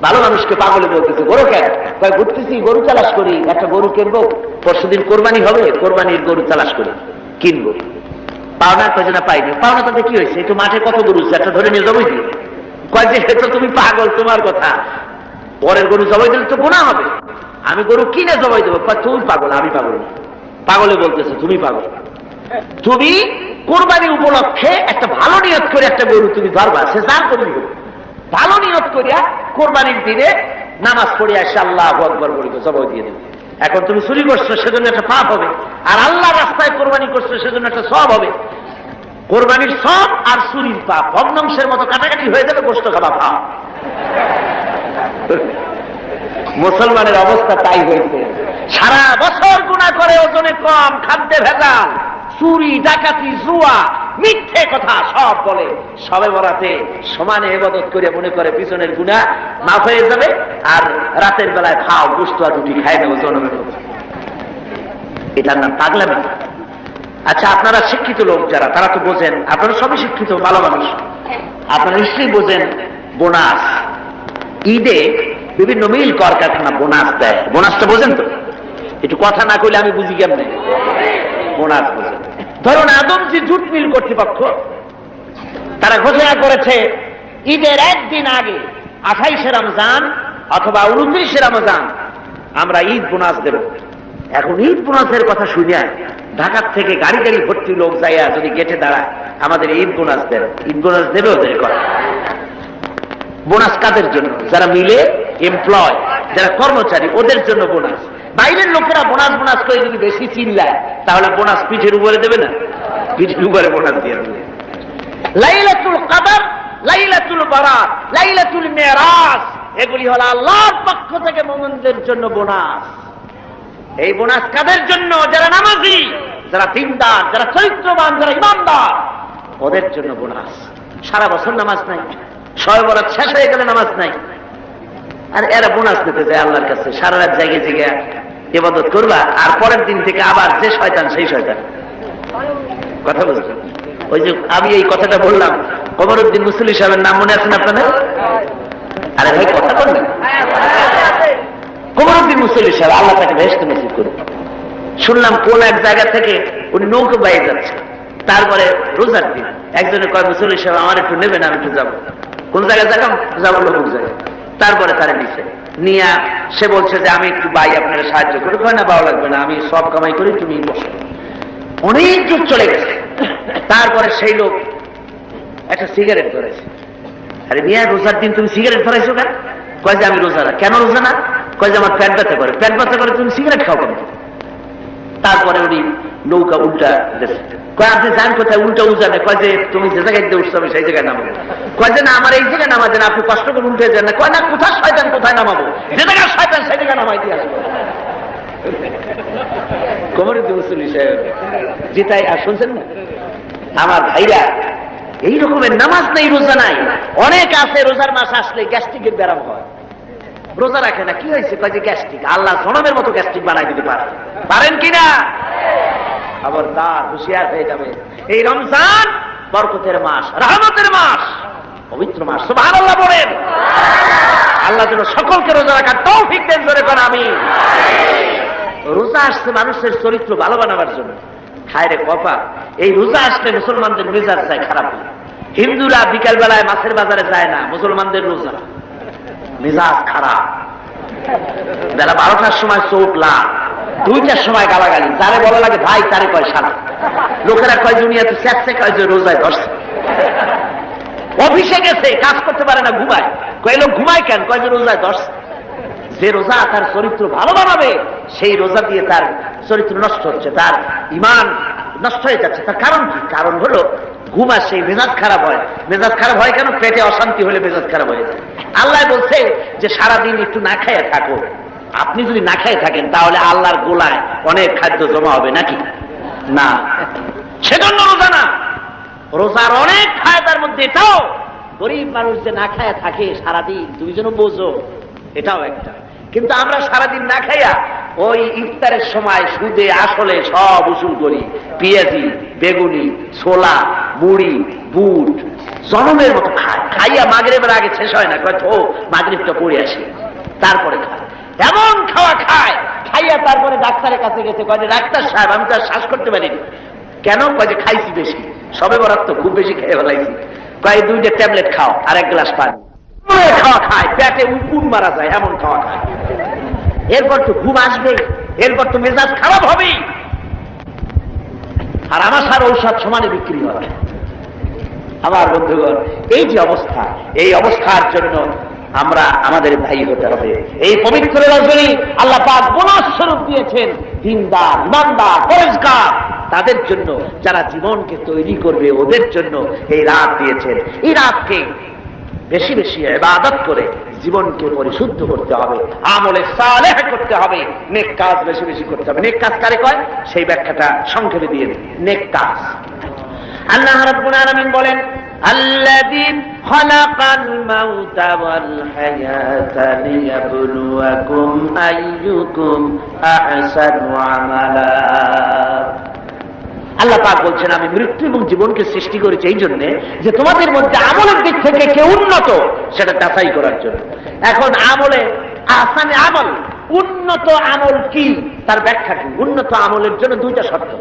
ভালো মানুষকে পাগলে বলতেছে গরু কেন? কয় ঘুরতেছি, গরু তালাশ করি, একটা গরু কিনবো, পরশুদিন কোরবানি হবে, কোরবানির গরু তালাশ করি, কিনবো। পাওনা কয় না পাইনি। পাওনা তাতে কি হয়েছে? একটু মাঠে কত গরু একটা ধরে নিয়ে যাবোই দিয়ে। কয় যে হে তো তুমি পাগল, তোমার কথা, পরের গরু জবাই দিলে তো গুনাহ হবে, আমি গরু কিনে জবাই দেবো। তুমি পাগল, আমি পাগল না। পাগলে বলতেছে তুমি পাগল। তুমি কোরবানি উপলক্ষে একটা ভালো নিয়ত করে একটা গরু তুমি ধরবা, সে যার করবি ভালো নিয়ত করিয়া কোরবানির দিনে নামাজ পড়িয়া এসে আল্লাহু আকবার বলে জবাই দিয়ে দেবে। এখন তুমি চুরি করছো সেজন্য একটা পাপ হবে, আর আল্লাহ রাস্তায় কোরবানি করছো সেজন্য একটা সওয়াব হবে। কোরবানির সওয়াব আর চুরির পাপ ভগ্নাংশের মতো কাটাকাটি হয়ে যাবে, গোশত খাওয়া পাপ। মুসলমানের অবস্থা তাই হয়েছে, সারা বছর গুনাহ করে, ওজনে কম, খাদ্যে ভেজাল, চুরি ডাকাতি জুয়া মিথ্যে কথা সব বলে, সবে বরাতে সমানে ইবাদত করে মনে করে পিছনের গুনাহ মাফ হয়ে যাবে, আর রাতের বেলায় খাও গোশত আর রুটি খায় না ওজনের মতো। এটার নাম পাগলামি। আচ্ছা, আপনারা শিক্ষিত লোক যারা, তারা তো বোঝেন, আপনারা সবই শিক্ষিত ভালো মানুষ, আপনারা নিশ্চয়ই বোঝেন বোনাস। ঈদে বিভিন্ন মিল কলকারখানা বোনাস দেয়, বোনাসটা বোঝেন তো? একটু কথা না কইলে আমি বুঝি কেমনে বোনাস বোঝেন। ধরুন আদমজি জুট মিল কর্তৃপক্ষ তারা ঘোষণা করেছে ঈদের একদিন আগে 28শে রমজান অথবা 29শে রমজান আমরা ঈদ বোনাস দেব। এখন ঈদ বোনাসের কথা শুনিয়া ঢাকার থেকে গাড়ি গাড়ি ভর্তি লোক যাইয়া যদি গেটে দাঁড়ায় আমাদের ঈদ বোনাস দেবে, ঈদ বোনাস দেবে ওদের কথা। বোনাস কাদের জন্য? যারা মিলে এমপ্লয়, যারা কর্মচারী, ওদের জন্য বোনাস। বাইরের লোকেরা বোনাস বোনাস করে যদি বেশি চিল্লায় তাহলে বোনাস পিঠের উপরে দেবে না, পিঠের উপরে বোনাস দিয়ে দেবে। লাইলাতুল কদর, লাইলাতুল বারাত, লাইলাতুল মেরাজ, এগুলি হলো আল্লাহর পক্ষ থেকে মুমিনদের জন্য বোনাস। এই বোনাস কাদের জন্য? যারা নামাজি, যারা দিনদার, যারা চরিত্রবান, যারা ইমানদার, ওদের জন্য বোনাস। সারা বছর নামাজ নাই, শবে বরাত শেষ হয়ে গেলে নামাজ নাই, আর এরা বোনাস দিতে যায় আল্লাহর কাছে। সারা রাত জায়গা জায়গা ইবাদত করবা, আর পরের দিন থেকে আবার যে শয়তান সেই শয়তান। কথা বুঝলেন? ওই যে আমি এই কথাটা বললাম, কমরউদ্দিন মুসল্লি সাহেবের নাম মনে আছেন আপনাদের? আরে ভাই কথা বললেন, কমরউদ্দিন মুসল্লি সাহেব, আল্লাহ তাকে বেহেশতে নসিব করুন। শুনলাম কোন এক জায়গা থেকে উনি নৌকো বাইয়ে যাচ্ছে, তারপরে রোজার দিন একজনে কয় মুসল্লি সাহেব আমার একটু নেবেন, আমি একটু যাবো। কোন জায়গায় যাবো? লোক জায়গায়। তারপরে তারা নিছে নিয়া সে বলছে যে আমি একটু ভাই আপনারা সাহায্য করে, কয় না ভালো লাগবে না, আমি সব কামাই করি, তুমি বসো। অনেক দূর চলে গেছে। তারপরে সেই লোক একটা সিগারেট ধরেছে। আরে মিয়া, রোজার দিন তুমি সিগারেট ধরাইছো কেন? কয় যে আমি রোজা না। কেন রোজা না? কয় যে আমার পেট ব্যথা করে। পেট ব্যথা করে তুমি সিগারেট খাও কেন? তারপরে উনি নৌকা উল্টা দেশে। কয় আপনি যান কোথায়? উল্টা উজানে। কয় যে তুমি যে জায়গায় দিয়ে উঠছো আমি সেই জায়গায় নামাবো। কয় যে না, আমার এই জায়গায় নামা দেন, আপনি কষ্ট করে উল্টে যান না। কয় না, কোথায় শয়তান কোথায় নামাবো, যে জায়গায় শয়তান সেই জায়গায় নামাই দিয়ে আসবো। কমরউদ্দিন মুসল্লি সাহেব জিতাই আর শুনছেন না? আমার ভাইরা, এই রকমের নামাজ নেই, রোজা নাই। অনেক আছে রোজার মাস আসলে গ্যাস্ট্রিকের ব্যারাম হয়, রোজা রাখে না। কি হয়েছে? কয় যে গ্যাস্ট্রিক। আল্লাহ জনমের মতো গ্যাস্ট্রিক বানাই দিতে পারেন কিনা? খবরদার, হুঁশিয়ার হয়ে যাবে। এই রমজান বরকতের মাস, রহমতের মাস, পবিত্র মাস। সুবহানাল্লাহ বলেন। আল্লাহ যেন সকলকে রোজা রাখার তৌফিক দেন, জোরে করে আমিন। রোজা আসছে মানুষের চরিত্র ভালো বানাবার জন্য। হায় রে কপা, এই রোজা আসলে মুসলমানদের মেজাজ যায় খারাপ। হিন্দুরা বিকাল বেলায় মাছের বাজারে যায় না, মুসলমানদের রোজা মেজাজ খারাপ। বেলা 12টার সময় চোট লাভ, 2টার সময় গালাগালি, যারে বলা লাগে ভাই তারে কয় সারা। লোকেরা কয় দুনিয়াতে চেষ্টা, কয় যে রোজায় ধরছে। অফিসে গেছে, কাজ করতে পারে না, ঘুমায়। কয় লোক ঘুমায় কেন? কয় যে রোজায় ধরছে। যে রোজা তার চরিত্র ভালো বানাবে, সেই রোজা দিয়ে তার চরিত্র নষ্ট হচ্ছে, তার ঈমান নষ্ট হয়ে যাচ্ছে। তার কারণ কি? কারণ হলো ঘুম আসে, মেজাজ খারাপ হয়। মেজাজ খারাপ হয় কেন? পেটে অশান্তি হলে মেজাজ খারাপ হয়ে যায়। আল্লাহ বলছে যে সারাদিন একটু না খাইয়া থাকো। আপনি যদি না খাইয়ে থাকেন তাহলে আল্লাহর গোলায় অনেক খাদ্য জমা হবে নাকি? না, সেজন্য রোজা না। রোজার অনেক ফায়দার মধ্যে এটাও, গরিব মানুষ যে না খাইয়া থাকে সারাদিন, তুমি যেন বোঝো, এটাও একটা। কিন্তু আমরা সারাদিন না খাইয়া ওই ইফতারের সময় সুদে আসলে সব উসুল করি। পেঁয়াজি, বেগুনি, ছোলা, মুড়ি, বুট, জনমের মতো খায়। খাইয়া মাগরিবের আগে শেষ হয় না, কয় ও মাগরিবটা পড়ে আসি, তারপরে খায়। এমন খাওয়া খায়, খাইয়া তারপরে ডাক্তারের কাছে গেছে, কয় যে ডাক্তার সাহেব আমি তো আর শ্বাস করতে পারিনি। কেন? কয় যে খাইছি বেশি, সবে বরাত তো খুব বেশি খেয়ে ফেলাইছি। কয় 2টা ট্যাবলেট খাও আর 1 গ্লাস পানি। খাওয়া খায়, পেটে উকুন মারা যায় এমন খাওয়া খায়। এরপর তো ঘুম আসবে, এরপর তো মেজাজ খারাপ হবে, আর আমাশার ঔষধ সমানে বিক্রি হবে। আমার বন্ধুগণ, এই যে অবস্থা, এই অবস্থার জন্য আমরা আমাদের দায়ী হতে হবে। এই পবিত্র রজনী আল্লাহ পাক বোনাস স্বরূপ দিয়েছেন দিনদার, ইমানদার, পরেজগার তাদের জন্য, যারা জীবনকে তৈরি করবে ওদের জন্য এই রাত দিয়েছেন। এই রাতকে বেশি বেশি ইবাদত করে জীবনকে পরিশুদ্ধ করতে হবে, আমলে সালেহ করতে হবে, নেক কাজ বেশি বেশি করতে হবে। নেক কাজ কারে কয় সেই ব্যাখ্যাটা সংক্ষেপে দিয়ে দিই। নেক কাজ, আল্লাহ রাব্বুল আলামিন বলেন, الذي خلق الموت والحياة ليبلوكم أيكم أحسن عملا। আল্লাহ পাক বলছেন, আমি মৃত্যু এবং জীবনকে সৃষ্টি করেছি এই জন্য যে তোমাদের মধ্যে আমলের দিক থেকে কে উন্নত সেটা যাচাই করার জন্য। এখন আমলে আহসানে আমল, উন্নত আমল কি তার ব্যাখ্যা কি? উন্নত আমলের জন্য দুইটা শর্ত।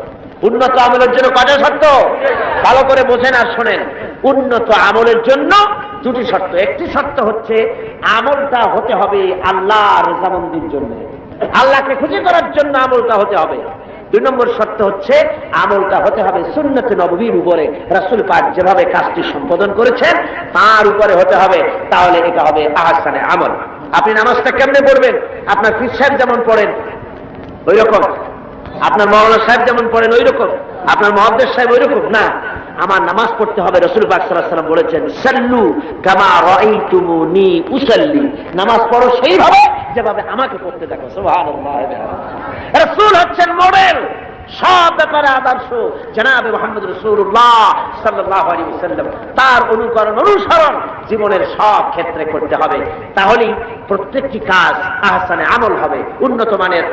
উন্নত আমলের জন্য কয়টা শর্ত? ভালো করে বোঝেন আর শোনেন। উন্নত আমলের জন্য দুটি শর্ত। একটি শর্ত হচ্ছে আমলটা হতে হবে আল্লাহর রেজামন্দির জন্য, আল্লাহকে খুশি করার জন্য আমলটা হতে হবে। দুই নম্বর শর্ত হচ্ছে আমলটা হতে হবে সুন্নতে নববীর উপরে, রাসূল পাক যেভাবে কাজটি সম্পাদন করেছেন তার উপরে হতে হবে, তাহলে এটা হবে আহসানে আমল। আপনি নামাজটা কেমনে পড়বেন? আপনার পীর সাহেব যেমন পড়েন ওই রকম, আপনার মাওলানা সাহেব যেমন পড়েন ওই রকম, আপনার মুহাদ্দিস সাহেব ওই রকম না। আমার নামাজ পড়তে হবে, রাসূল পাক সাল্লাল্লাহু আলাইহি ওয়াসাল্লাম বলেছেন, সাল্লু কামা রাআইতুমুনি উসাল্লি, নামাজ পড়ো সেইভাবে যেভাবে আমাকে পড়তে দেখো। সুবহানাল্লাহ। রাসূল হচ্ছেন মডেল, সব ব্যাপারে আদর্শ। জনাবে মুহাম্মদ রাসূলুল্লাহ সাল্লাল্লাহু আলাইহি ওয়াসাল্লাম, তার অনুকরণ অনুসরণ জীবনের সব ক্ষেত্রে করতে হবে। তাহলেই প্রত্যেকটি কাজ আহসানে আমল হবে, উন্নত মানের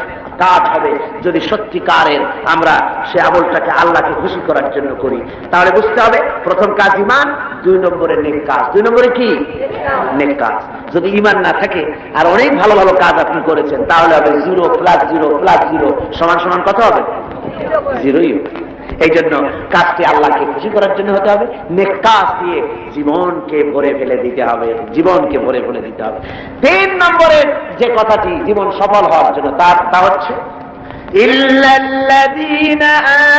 কাজ হবে। যদি সত্যিকারের আমরা সে আমলটাকে আল্লাহকে খুশি করার জন্য করি, তাহলে বুঝতে হবে প্রথম কাজ ঈমান, দুই নম্বরে নেক কাজ। দুই নম্বরে কি? নেক কাজ। যদি ঈমান না থাকে আর অনেক ভালো ভালো কাজ আপনি করেছেন, তাহলে হবে 0 + 0 + 0 সমান কত হবে? 0ই। এই জন্য কাজটি আল্লাহকে খুশি করার জন্য হতে হবে, নেক কাজ দিয়ে জীবনকে ভরে ফেলে দিতে হবে, জীবনকে ভরে ফেলে দিতে হবে। 3 নম্বরের যে কথাটি জীবন সফল হওয়ার জন্য তা হচ্ছে ইল্লাল্লাযীনা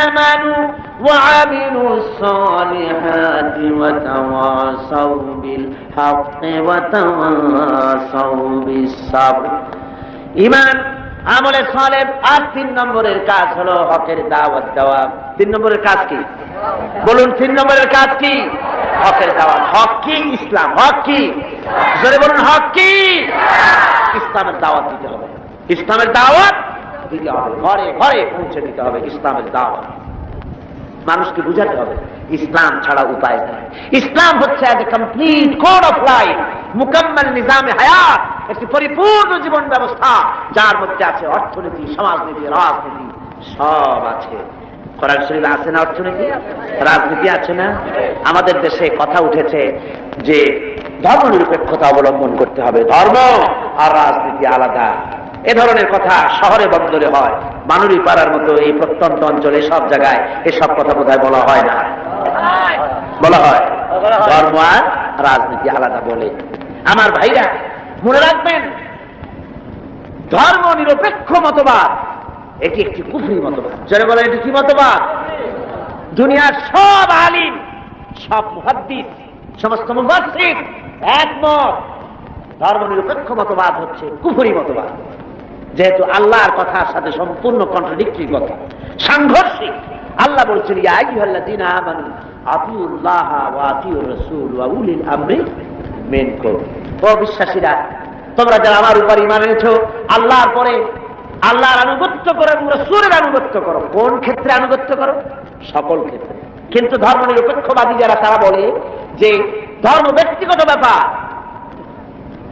আমানু ওয়া আমিলুস সালিহাতি ওয়া তাওয়াসাউ বিল হাক্কি ওয়া তাওয়াসাউ বিস সাবর। ঈমান, আমলে সালেহ, আর 3 নম্বরের কাজ হলো হকের দাওয়াত দেওয়া। 3 নম্বরের কাজ কি? বলুন, 3 নম্বরের কাজ কি? হকের দাওয়াত। হক কি? ইসলাম। হক কি? জোরে বলুন, হক কি? ইসলামের দাওয়াত দিতে হবে। ইসলামের দাওয়াত দিতে হবে, ঘরে ঘরে পৌঁছে দিতে হবে ইসলামের দাওয়াত। মানুষকে বুঝাতে হবে ইসলাম ছাড়া উপায় নেই। ইসলাম হচ্ছে এক কমপ্লিট কোড অফ লাইফ, মুকাম্মাল নিজামে হায়াত, একটি পরিপূর্ণ জীবন ব্যবস্থা যার মধ্যে আছে অর্থনীতি, সমাজনীতি, রাজনীতি, সব আছে। কোরআন শরীফে আছে না অর্থনীতি, রাজনীতি আছে না? আমাদের দেশে কথা উঠেছে যে ধর্মনিরপেক্ষতা অবলম্বন করতে হবে, ধর্ম আর রাজনীতি আলাদা। এ ধরনের কথা শহরে বন্দরে হয়, মানুরি পাড়ার মতো এই প্রত্যন্ত অঞ্চলে সব জায়গায় এসব কথা বোধহয় বলা হয় না। বলা হয় ধর্ম আর রাজনীতি আলাদা বলে। আমার ভাইরা মনে রাখবেন, ধর্ম নিরপেক্ষ মতবাদ এটি একটি কুফরি মতবাদ। যারা বলে এটি কি মতবাদ? দুনিয়ার সব আলিম, সব মুহাদ্দিস, সমস্ত মুফাসসির একমত, ধর্ম নিরপেক্ষ মতবাদ হচ্ছে কুফরি মতবাদ। যেহেতু আল্লাহর কথার সাথে সম্পূর্ণ কন্ট্রাডিক্টরি কথা, সাংঘর্ষিক। আল্লাহ বলছেন, ইয়া আইয়ুহাল্লাযীনা আমানু আতিউল্লাহ ওয়া আতিউর রাসূল ওয়া উলিল আমরি মিনকুম। ও বিশ্বাসীরা, তোমরা যারা আমার উপর ঈমান এনেছো, আল্লাহর পরে আল্লাহর আনুগত্য করো এবং রাসূলের আনুগত্য করো। কোন ক্ষেত্রে আনুগত্য করো? সকল ক্ষেত্রে। কিন্তু ধর্ম নিরপেক্ষবাদী যারা, তারা বলে যে ধর্ম ব্যক্তিগত ব্যাপার,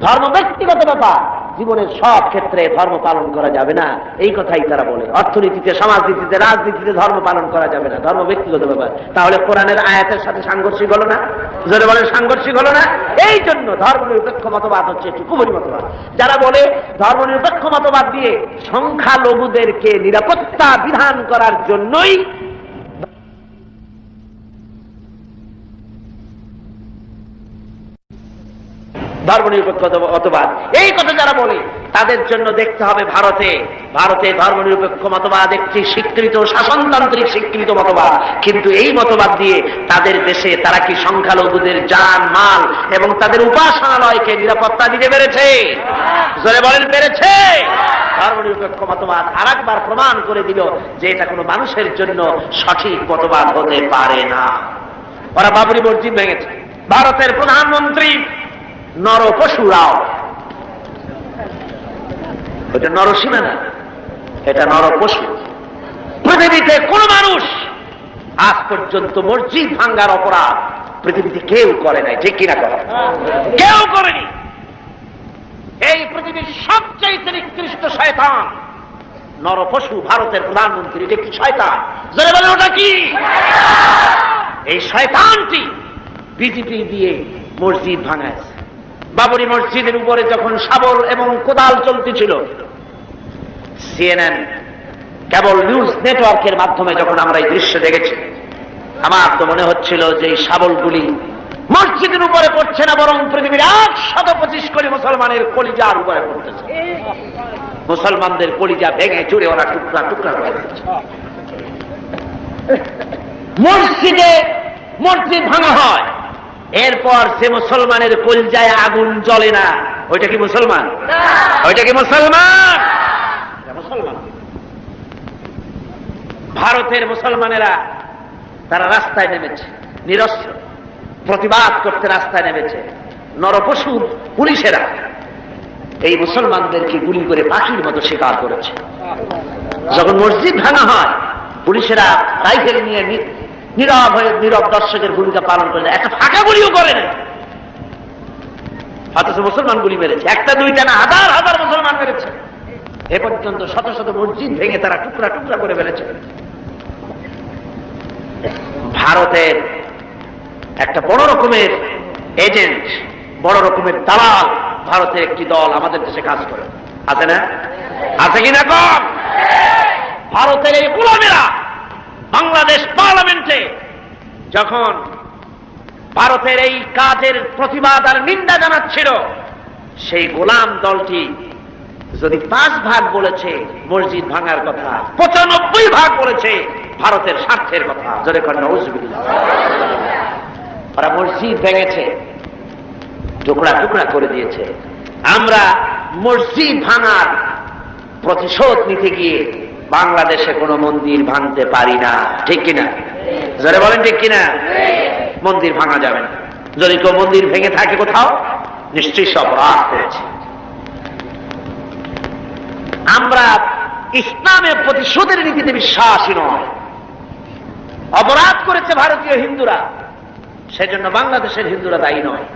ধর্ম ব্যক্তিগত ব্যাপার, জীবনের সব ক্ষেত্রে ধর্ম পালন করা যাবে না, এই কথাই তারা বলে। অর্থনীতিতে, সমাজনীতিতে, রাজনীতিতে ধর্ম পালন করা যাবে না, ধর্ম ব্যক্তিগত ব্যাপার। তাহলে কোরআনের আয়াতের সাথে সাংঘর্ষিক হলো না? জোরে বলেন, সাংঘর্ষিক হলো না? এই জন্য ধর্ম নিরপেক্ষ মতবাদ হচ্ছে একটি কুফরি মতবাদ। যারা বলে ধর্ম নিরপেক্ষ মতবাদ দিয়ে সংখ্যালঘুদেরকে নিরাপত্তা বিধান করার জন্যই ধর্মনিরপেক্ষতাবাদ। এই কথা যারা বলে তাদের জন্য দেখতে হবে ভারতে ধর্মনিরপেক্ষ মতবাদ একটি স্বীকৃত শাসনতান্ত্রিক স্বীকৃত মতবাদ, কিন্তু এই মতবাদ দিয়ে তাদের দেশে তারা কি সংখ্যালঘুদের জান মাল এবং তাদের উপাসনালয়কে নিরাপত্তা দিতে পেরেছে? জোরে বলেন, পেরেছে? ধর্মনিরপেক্ষ মতবাদ আরেকবার প্রমাণ করে দিল যে এটা কোনো মানুষের জন্য সঠিক মতবাদ হতে পারে না। ওরা বাবরি মসজিদ ভেঙেছে। ভারতের প্রধানমন্ত্রী নরপশু রাও, এটা নরসীমা না, এটা নরপশু। পৃথিবীতে কোন মানুষ আজ পর্যন্ত মসজিদ ভাঙ্গার অপরাধ পৃথিবীতে কেউ করে নাই, ঠিক কিনা করে? কেউ করেনি। এই পৃথিবীর সবচেয়ে নিকৃষ্ট শয়তান নরপশু ভারতের প্রধানমন্ত্রী। এটা কি শয়তান? জোরে বলেন, ওটা কি? এই শয়তানটি বিজেপি দিয়ে মসজিদ ভাঙাইছে। বাবরি মসজিদের উপরে যখন শাবল এবং কোদাল চলতেছিল, CNN কেবল নিউজ নেটওয়ার্কের মাধ্যমে যখন আমরা এই দৃশ্য দেখেছি, আমার তো মনে হচ্ছিল যে এই শাবলগুলি মসজিদের উপরে পড়ছে না, বরং পৃথিবীর 125 কোটি মুসলমানের কলিজার উপরে পড়তেছে। মুসলমানদের কলিজা ভেঙে চুরে ওরা টুকরা টুকরা করে দিচ্ছে। মসজিদ ভাঙা হয়, এরপর সে মুসলমানের কলিজায় আগুন জ্বলে না, ওইটা কি মুসলমান? ওইটা কি মুসলমান? মুসলমান। ভারতের মুসলমানেরা তারা রাস্তায় নেমেছে, নিরস্ত্র প্রতিবাদ করতে রাস্তায় নেমেছে। নরপশু পুলিশেরা এই মুসলমানদেরকে গুলি করে পাখির মতো শিকার করেছে। যখন মসজিদ ভাঙা হয়, পুলিশেরা রাইফেল নিয়ে নীরব হয়ে নীরব দর্শকের ভূমিকা পালন করে, একটা ফাঁকা গুলিও করে না। অথচ মুসলমান গুলি মেরেছে, একটা দুইটা না, হাজার হাজার মুসলমান মেরেছে। এ পর্যন্ত শত শত মসজিদ ভেঙে তারা টুকরা টুকরা করে ফেলেছে। ভারতের একটা বড় রকমের এজেন্ট, বড় রকমের দালাল ভারতের একটি দল আমাদের দেশে কাজ করে, আছে না? আছে কিনা কম? ভারতের এই গোলামেরা বাংলাদেশ পার্লামেন্টে যখন ভারতের এই কাজের প্রতিবাদ আর নিন্দা জানাচ্ছিল, সেই গোলাম দলটি যদি 5 ভাগ বলেছে মসজিদ ভাঙার কথা, 95 ভাগ বলেছে ভারতের স্বার্থের কথা। জোরে কর নাউজুবিল্লাহ। ওরা মসজিদ ভেঙেছে, টুকরা টুকরা করে দিয়েছে। আমরা মসজিদ ভাঙার প্রতিশোধ নিতে গিয়ে বাংলাদেশে কোনো মন্দির ভাঙতে পারি না, ঠিক কিনা? জোরে বলেন, ঠিক কিনা? মন্দির ভাঙা যাবে না। যদি কেউ মন্দির ভেঙে থাকে কোথাও, নিশ্চয়ই সব অপরাধ করেছে। আমরা ইসলামের প্রতিশোধের নীতিতে বিশ্বাসী নয়। অপরাধ করেছে ভারতীয় হিন্দুরা, সেজন্য বাংলাদেশের হিন্দুরা দায়ী নয়।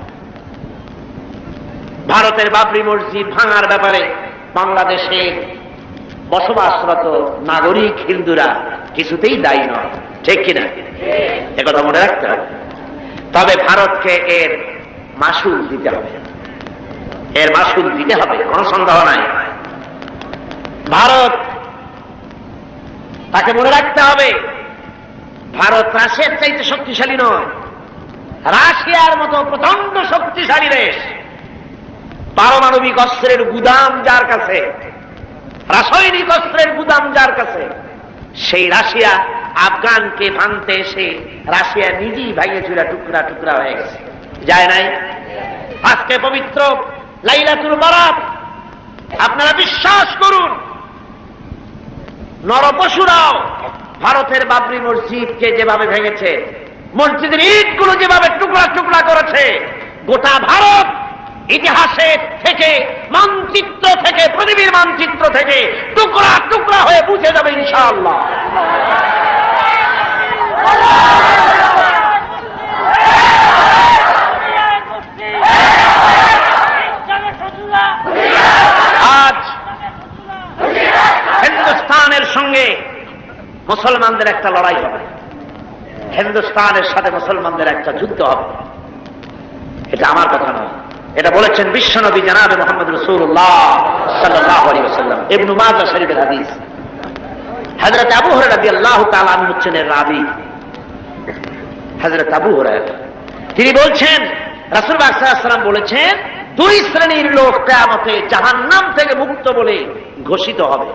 ভারতের বাবরি মসজিদ ভাঙার ব্যাপারে বাংলাদেশে বসবাসরত নাগরিক হিন্দুরা কিছুতেই দায়ী নয়, ঠিক কিনা? একথা মনে রাখতে হবে। তবে ভারতকে এর মাসুল দিতে হবে, এর মাসুল দিতে হবে, কোনো সন্দেহ নাই। ভারত, তাকে মনে রাখতে হবে, ভারত রাশিয়ার চাইতে শক্তিশালী নয়। রাশিয়ার মতো প্রচন্ড শক্তিশালী দেশ, পারমাণবিক অস্ত্রের গুদাম যার কাছে, রাসায়নিক অস্ত্রের গুদাম যার কাছে, সেই রাশিয়া আফগানকে ভাঙতে এসে রাশিয়া নিজেই ভাঙে চুরা টুকরা টুকরা হয়ে গেছে, যায় নাই? আজকে পবিত্র লাইলাতুল বারাত, আপনারা বিশ্বাস করুন, নরপশুরাও ভারতের বাবরি মসজিদকে যেভাবে ভেঙেছে, মসজিদের ইটগুলো যেভাবে টুকরা টুকরা করেছে, গোটা ভারত ইতিহাসের থেকে, মানচিত্র থেকে, পৃথিবীর মানচিত্র থেকে টুকরা টুকরা হয়ে বুঝে যাবে ইনশাআল্লাহ। আজ হিন্দুস্তানের সঙ্গে মুসলমানদের একটা লড়াই হবে, হিন্দুস্তানের সাথে মুসলমানদের একটা যুদ্ধ হবে। এটা আমার কথা নয়, এটা বলেছেন বিশ্বনবী জনাবে মুহাম্মদ রাসূলুল্লাহ সাল্লাল্লাহু আলাইহি ওয়াসাল্লাম। ইবনে মাজাহ শরীফের হাদিস। হযরত আবু হুরায়রা রাদিয়াল্লাহু তাআলা আনহু হচ্ছেন এর রাবী। হযরত আবু হুরায়রা তিনি বলছেন, রাসূল পাক সাল্লাল্লাহু আলাইহি ওয়াসাল্লাম বলেছেন, দুই শ্রেণীর লোক কিয়ামতে জাহান্নাম থেকে মুক্ত বলে ঘোষিত হবে।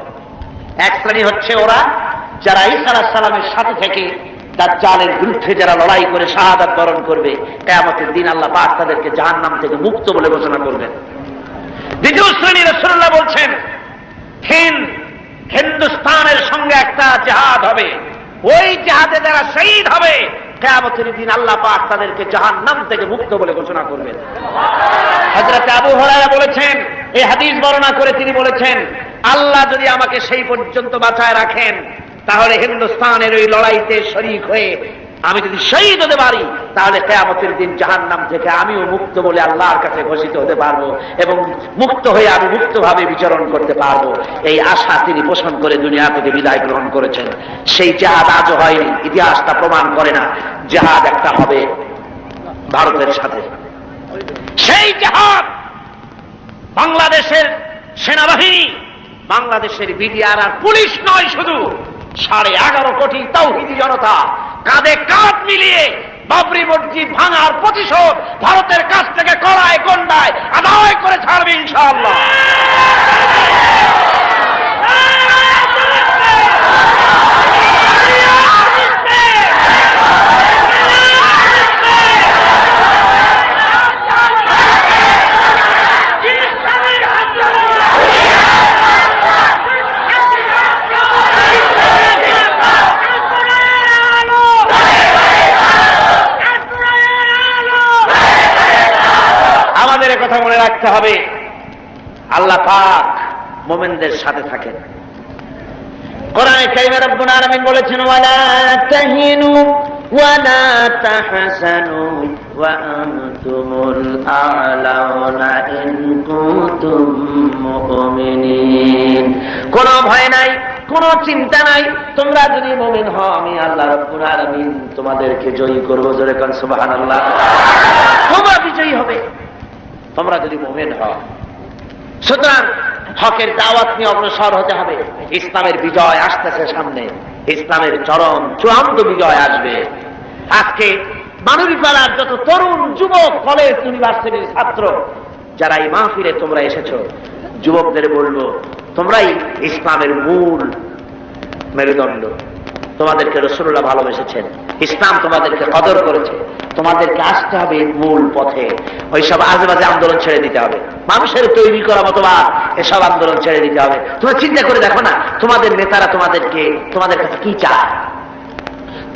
এক শ্রেণী হচ্ছে ওরা যারা ঈসা আলাইহিস সালামের সাথে থেকে দাজ্জালের বিরুদ্ধে যারা লড়াই করে শাহাদাত বরণ করবে, কিয়ামতের দিন আল্লাহ পাক তাদেরকে জাহান্নাম থেকে মুক্ত বলে ঘোষণা করবেন। দ্বিতীয় শ্রেণী রাসূলুল্লাহ বলছেন হিন্দুস্তানের সঙ্গে একটা জিহাদ হবে, ওই জিহাদে যারা শহীদ হবে কিয়ামতের দিন আল্লাহ পাক তাদেরকে জাহান্নাম থেকে মুক্ত বলে ঘোষণা করবেন। হযরত আবু হুরায়রা বলেছেন, এই হাদিস বর্ণনা করে তিনি বলেছেন, আল্লাহ যদি আমাকে সেই পর্যন্ত বাঁচায় রাখেন তাহলে হিন্দুস্তানের ওই লড়াইতে শরীক হয়ে আমি যদি শহীদ হতে পারি তাহলে কিয়ামতের দিন জাহান্নাম থেকে আমিও মুক্ত বলে আল্লাহর কাছে ঘোষিত হতে পারবো এবং মুক্ত হয়ে আমি মুক্তভাবে বিচরণ করতে পারবো। এই আশা তিনি পোষণ করে দুনিয়া থেকে বিদায় গ্রহণ করেছেন। সেই জিহাদ আজও হয়নি, ইতিহাসটা প্রমাণ করে না। জিহাদ একটা হবে ভারতের সাথে। সেই জিহাদ বাংলাদেশের সেনাবাহিনী, বাংলাদেশের বিডিআর আর পুলিশ নয়, শুধু 11.5 কোটি তাওহীদি জনতা কাঁধে কাঁধ মিলিয়ে বাবরি মসজিদ ভাঙার প্রতিশোধ ভারতের কাছ থেকে কড়ায় গন্ডায় আদায় করে ছাড়বে ইনশাআল্লাহ। কথা মনে রাখতে হবে, আল্লাহ পাক মুমিনদের সাথে থাকেন। কোরআনে কারিমে রব্বুল আলামিন বলেছেন, ওয়ালা তাহিনু ওয়ালা তাহসানু ওয়া আনতুমুল আ'লাউনা ইন কুনতুম মুমিনিন। কোনো ভয় নাই, কোনো চিন্তা নাই, তোমরা যদি মুমিন হও আমি আল্লাহ রব্বুল আলামিন তোমাদেরকে জয়ী করব। জোরে কোন সুবহানাল্লাহ। তোমরা বিজয়ী হবে তোমরা যদি মুমিন হও। সুতরাং হকের দাওয়াত নিয়ে অগ্রসর হতে হবে। ইসলামের বিজয় আসতেছে সামনে, ইসলামের চরম চূড়ান্ত বিজয় আসবে। আজকে মানবীপাড়ার যত তরুণ যুবক, কলেজ ইউনিভার্সিটির ছাত্র যারা এই মাহফিলে তোমরা এসেছো, যুবকদের বলবো তোমরাই ইসলামের মূল মেরুদণ্ড। তোমাদেরকে রাসূলুল্লাহ ভালোবেসেছেন, ইসলাম তোমাদেরকে কদর করেছে, তোমাদেরকে আসতে হবে মূল পথে। ওইসব আজেবাজে আন্দোলন ছেড়ে দিতে হবে, মানুষের তৈরি করা মতবাদ এসব আন্দোলন ছেড়ে দিতে হবে। তোমরা চিন্তা করে দেখো না, তোমাদের নেতারা তোমাদের কাছে কি চায়,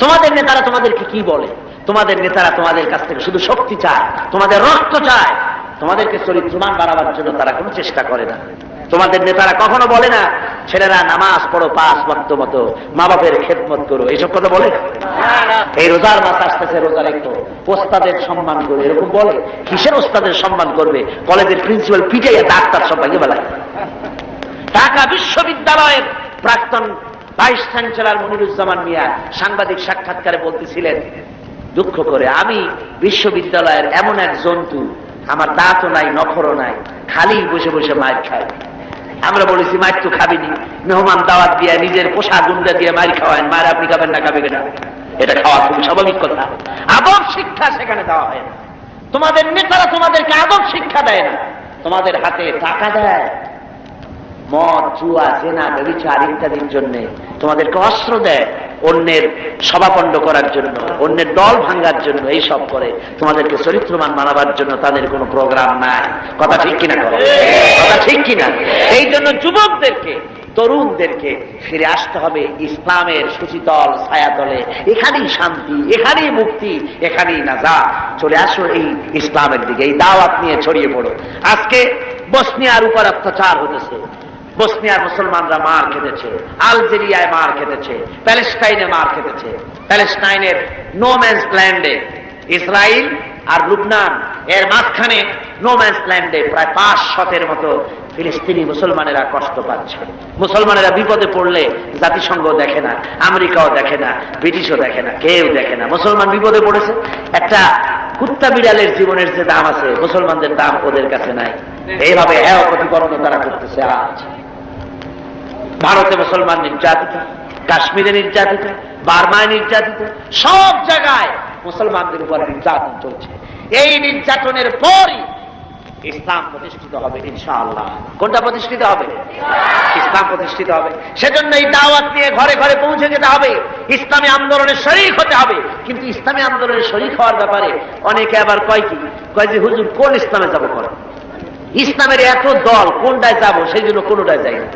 তোমাদের নেতারা তোমাদেরকে কি বলে। তোমাদের নেতারা তোমাদের কাছ থেকে শুধু শক্তি চায়, তোমাদের রক্ত চায়, তোমাদেরকে চরিত্রমান বানাবার জন্য তারা কোনো চেষ্টা করে না। তোমাদের নেতারা কখনো বলে না ছেলেরা নামাজ পড়ো 5 ওয়াক্ত মতো, মা বাপের খেদমত করো, এইসব কথা বলে না। এই রোজার মাস আসতেছে, রোজা রেখো, ওস্তাদের সম্মান করো, এরকম বলে। কিসের ওস্তাদের সম্মান করবে? কলেজের প্রিন্সিপাল পিটাইয়া ডাক্তার সব ভাগে বেলায়। ঢাকা বিশ্ববিদ্যালয়ের প্রাক্তন ভাইস চ্যান্সেলর মনিরুজ্জামান মিয়া সাংবাদিক সাক্ষাৎকারে বলতেছিলেন দুঃখ করে, আমি বিশ্ববিদ্যালয়ের এমন এক জন্তু, আমার দাঁতও নাই, নখরও নাই, খালি বসে বসে মার খায়। আমরা বলেছি মার তো খাবিনি, মেহমান দাওয়াত দিয়ে নিজের পোষা গুন্ডা দিয়ে মার খাওয়ায়, মার আপনি খাবেন না, খাবে কিনা? এটা খাওয়া খুব স্বাভাবিক কথা। আদব শিক্ষা সেখানে দেওয়া হয় না। তোমাদের নেতারা তোমাদেরকে আদব শিক্ষা দেয় না, তোমাদের হাতে টাকা দেয় মদ, জুয়া, জেনা, ব্যভিচার ইত্যাদির জন্য, তোমাদেরকে অস্ত্র দেয় অন্যের সভাপণ্ড করার জন্য, অন্যের দল ভাঙ্গার জন্য, এইসব করে। তোমাদেরকে চরিত্রমান বানাবার জন্য তাদের কোনো প্রোগ্রাম নাই। কথা ঠিক কিনা? কথা ঠিক কিনা? এই জন্য যুবকদেরকে, তরুণদেরকে ফিরে আসতে হবে ইসলামের সুশীতল ছায়াতলে। এখানেই শান্তি, এখানেই মুক্তি, এখানেই নাজাত। চলে আসো এই ইসলামের দিকে, এই দাওয়াত নিয়ে ছড়িয়ে পড়ো। আজকে বসনিয়ার উপর অত্যাচার হতেছে, বসনিয়ার মুসলমানরা মার খেতেছে, আলজেরিয়ায় মার খেতেছে, প্যালেস্টাইনে মার খেতেছে। প্যালেস্টাইনের নো ম্যানস ল্যান্ডে, ইসরায়েল আর লুবনান এর মাঝখানে নো ম্যানস ল্যান্ডে প্রায় 500-এর মতো ফিলিস্তিনি মুসলমানেরা কষ্ট পাচ্ছে। মুসলমানেরা বিপদে পড়লে জাতিসংঘ দেখে না, আমেরিকাও দেখে না, ব্রিটিশও দেখে না, কেউ দেখে না। মুসলমান বিপদে পড়েছে, একটা কুত্তা বিড়ালের জীবনের যে দাম আছে মুসলমানদের দাম ওদের কাছে নাই। এইভাবে প্রতিকরণ তারা করতেছে। আজ ভারতে মুসলমান নির্যাতিত, কাশ্মীরে নির্যাতিত, বার্মায় নির্যাতিত, সব জায়গায় মুসলমানদের উপর নির্যাতন চলছে। এই নির্যাতনের পরই ইসলাম প্রতিষ্ঠিত হবে ইনশাআল্লাহ। কোনটা প্রতিষ্ঠিত হবে? ইসলাম প্রতিষ্ঠিত হবে। সেজন্য এই দাওয়াত নিয়ে ঘরে ঘরে পৌঁছে যেতে হবে, ইসলামী আন্দোলনের শরীক হতে হবে। কিন্তু ইসলামী আন্দোলনের শরীক হওয়ার ব্যাপারে অনেকে আবার কয় কি, কয় যে হুজুর কোন ইসলামে যাবো, ইসলামের এত দল, কোনটায় যাবো, সেই জন্য কোনটায় যাই না।